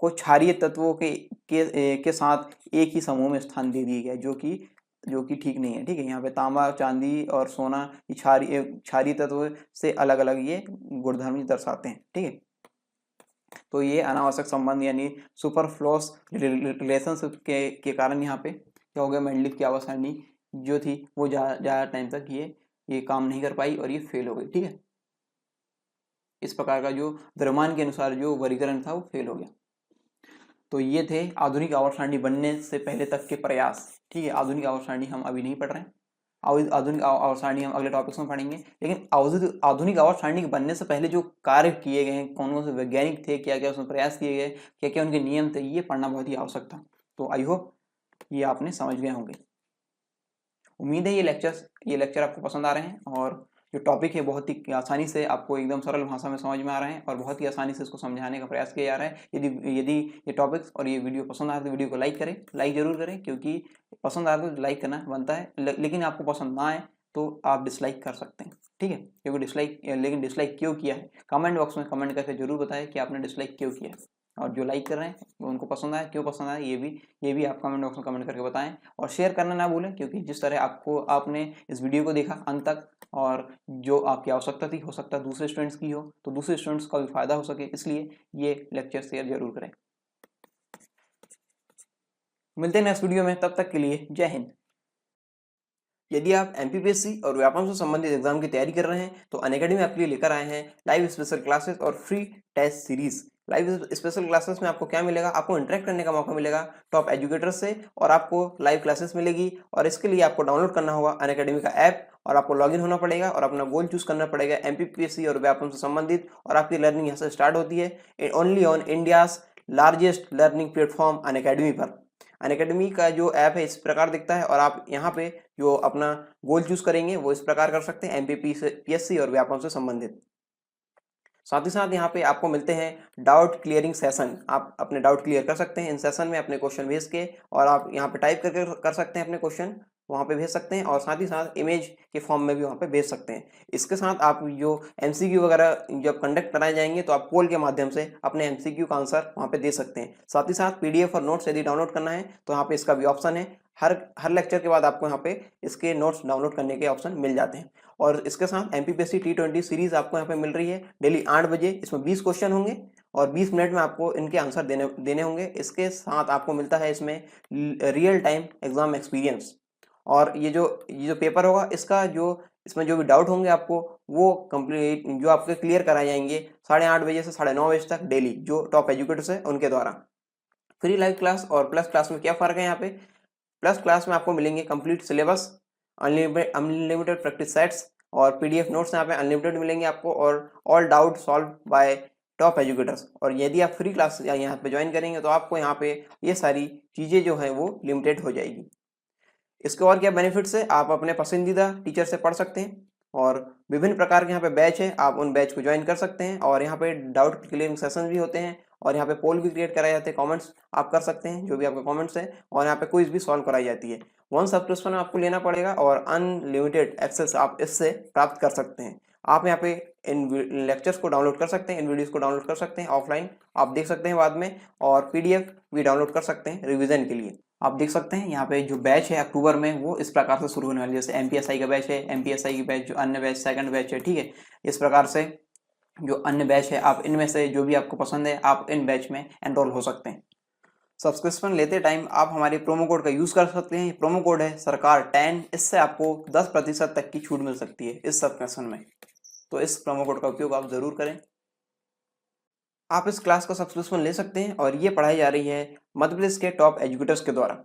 को क्षारीय तत्वों के साथ एक ही समूह में स्थान दे दिया गया, जो कि ठीक नहीं है, ठीक है। यहाँ पे तांबा, चांदी और सोना क्षारीय तत्व से अलग अलग ये गुणधर्म दर्शाते हैं, ठीक है। तो ये अनावश्यक संबंध यानी सुपरफ्लोस रिलेशनशिप के कारण यहाँ पे क्या हो गया, मेंडलीफ की आवर्त सारणी जो थी वो ज़्यादा टाइम तक ये काम नहीं कर पाई और ये फेल हो गई, ठीक है। इस प्रकार का जो द्रव्यमान के अनुसार जो वर्गीकरण था वो फेल हो गया। तो ये थे आधुनिक आवर्त सारणी बनने से पहले तक के प्रयास, ठीक है। आधुनिक आवर्त सारणी हम अभी नहीं पढ़ रहे हैं, आधुनिक आवर्त सारणी हम अगले टॉपिक्स में पढ़ेंगे। लेकिन आधुनिक आवर्त सारणी के बनने से पहले जो कार्य किए गए हैं, कौन कौन से वैज्ञानिक थे, क्या क्या उसमें प्रयास किए गए, क्या क्या उनके नियम थे, ये पढ़ना बहुत ही आवश्यक था। तो आई होप ये आपने समझ गए होंगे। उम्मीद है ये लेक्चर आपको पसंद आ रहे हैं और जो टॉपिक है बहुत ही आसानी से आपको एकदम सरल भाषा में समझ में आ रहे हैं और बहुत ही आसानी से इसको समझाने का प्रयास किया जा रहा है। यदि ये टॉपिक्स और ये वीडियो पसंद आए तो वीडियो को लाइक जरूर करें, क्योंकि पसंद आए तो लाइक करना बनता है। लेकिन आपको पसंद ना आए तो आप डिसलाइक कर सकते हैं, ठीक है। क्योंकि डिसलाइक क्यों किया है कमेंट बॉक्स में कमेंट करके जरूर बताएं कि आपने डिसलाइक क्यों किया है। और जो लाइक कर रहे हैं उनको पसंद आया, क्यों पसंद आया, ये भी आप कमेंट बॉक्स में कमेंट करके बताएं। और शेयर करना ना भूलें, क्योंकि जिस तरह आपने इस वीडियो को देखा अंत तक और जो आपकी आवश्यकता थी, हो सकता है दूसरे स्टूडेंट्स की हो, तो दूसरे स्टूडेंट्स का भी फायदा हो सके, इसलिए ये लेक्चर शेयर जरूर करें। मिलते हैं नेक्स्ट वीडियो में, तब तक के लिए जय हिंद। यदि आप एमपीपीएससी और व्यापम से संबंधित एग्जाम की तैयारी कर रहे हैं तो अनअकैडमी आपके लिए लेकर आए हैं लाइव स्पेशल क्लासेस और free test series. Live special classes में आपको क्या मिलेगा, आपको इंटरेक्ट करने का मौका मिलेगा टॉप एजुकेटर्स से और आपको लाइव क्लासेस मिलेगी। और इसके लिए आपको डाउनलोड करना होगा अनअकैडमी का ऐप और आपको लॉगिन होना पड़ेगा और अपना गोल चूज करना पड़ेगा एमपीपीएससी और व्यापम से संबंधित। और आपकी लर्निंग यहाँ से स्टार्ट होती है only on India's largest learning platform Unacademy पर। अनअकैडमी का जो ऐप है इस प्रकार दिखता है और आप यहाँ पे जो अपना गोल चूज करेंगे वो इस प्रकार कर सकते हैं एमपीपीएससी और व्यापम से संबंधित। साथ ही साथ यहाँ पे आपको मिलते हैं डाउट क्लियरिंग सेशन। आप अपने डाउट क्लियर कर सकते हैं इन सेशन में अपने क्वेश्चन भेज के, और आप यहाँ पे टाइप करके कर सकते हैं अपने क्वेश्चन, वहाँ पे भेज सकते हैं और साथ ही साथ इमेज के फॉर्म में भी वहाँ पे भेज सकते हैं। इसके साथ आप जो एमसीक्यू वगैरह जब कंडक्ट कराए जाएंगे तो आप पोल के माध्यम से अपने एमसीक्यू का आंसर वहाँ पे दे सकते हैं। साथ ही साथ पीडीएफ और नोट्स यदि डाउनलोड करना है तो यहाँ पे इसका भी ऑप्शन है। हर लेक्चर के बाद आपको यहाँ पे इसके नोट्स डाउनलोड करने के ऑप्शन मिल जाते हैं। और इसके साथ एमपीपीएससी T20 सीरीज आपको यहाँ पे मिल रही है डेली 8 बजे। इसमें 20 क्वेश्चन होंगे और 20 मिनट में आपको इनके आंसर देने होंगे। इसके साथ आपको मिलता है इसमें रियल टाइम एग्जाम एक्सपीरियंस। और ये जो पेपर होगा इसमें जो भी डाउट होंगे आपको वो कंप्लीट जो आपके क्लियर कराए जाएंगे 8:30 बजे से 9:30 बजे तक डेली, जो टॉप एजुकेटर्स है उनके द्वारा। फ्री लाइव क्लास और प्लस क्लास में क्या फ़र्क है यहाँ पे, प्लस क्लास में आपको मिलेंगे complete syllabus, unlimited practice sets और पीडीएफ नोट्स यहाँ पे अनलिमिटेड मिलेंगे आपको, और all doubt solve by top educators. और यदि आप फ्री क्लास यहाँ पे ज्वाइन करेंगे तो आपको यहाँ पे ये सारी चीज़ें जो है वो लिमिटेड हो जाएगी। इसके और क्या बेनिफिट्स है, आप अपने पसंदीदा टीचर से पढ़ सकते हैं और विभिन्न प्रकार के यहाँ पे बैच है, आप उन बैच को ज्वाइन कर सकते हैं। और यहाँ पे डाउट क्लियरिंग सेशन भी होते हैं और यहाँ पे पोल भी क्रिएट कराए जाते हैं, कमेंट्स आप कर सकते हैं जो भी आपके कमेंट्स हैं, और यहाँ पे क्विज भी सॉल्व कराई जाती है। 1 सब्सक्रिप्शन आपको लेना पड़ेगा और अनलिमिटेड एक्सेस आप इससे प्राप्त कर सकते हैं। आप यहाँ पे इन लेक्चर्स को डाउनलोड कर सकते हैं, इन वीडियोस को डाउनलोड कर सकते हैं, ऑफलाइन आप देख सकते हैं बाद में, और पीडीएफ भी डाउनलोड कर सकते हैं रिवीजन के लिए। आप देख सकते हैं यहाँ पे जो बैच है अक्टूबर में वो इस प्रकार से शुरू होने वाली है। जैसे एमपीएसआई का बैच है, एमपीएसआई की बैच जो अन्य बैच सेकंड बैच है, ठीक है। इस प्रकार से जो अन्य बैच है आप इनमें से जो भी आपको पसंद है आप इन बैच में एनरोल हो सकते हैं। सब्सक्रिप्शन लेते टाइम आप हमारे प्रोमो कोड का यूज़ कर सकते हैं। प्रोमो कोड है सरकार 10, इससे आपको 10% तक की छूट मिल सकती है इस सब्सक्रिप्शन में। तो इस प्रोमो कोड का उपयोग आप ज़रूर करें। आप इस क्लास का सब्सक्रिप्शन ले सकते हैं और ये पढ़ाई जा रही है मध्य प्रदेश के टॉप एजुकेटर्स के द्वारा।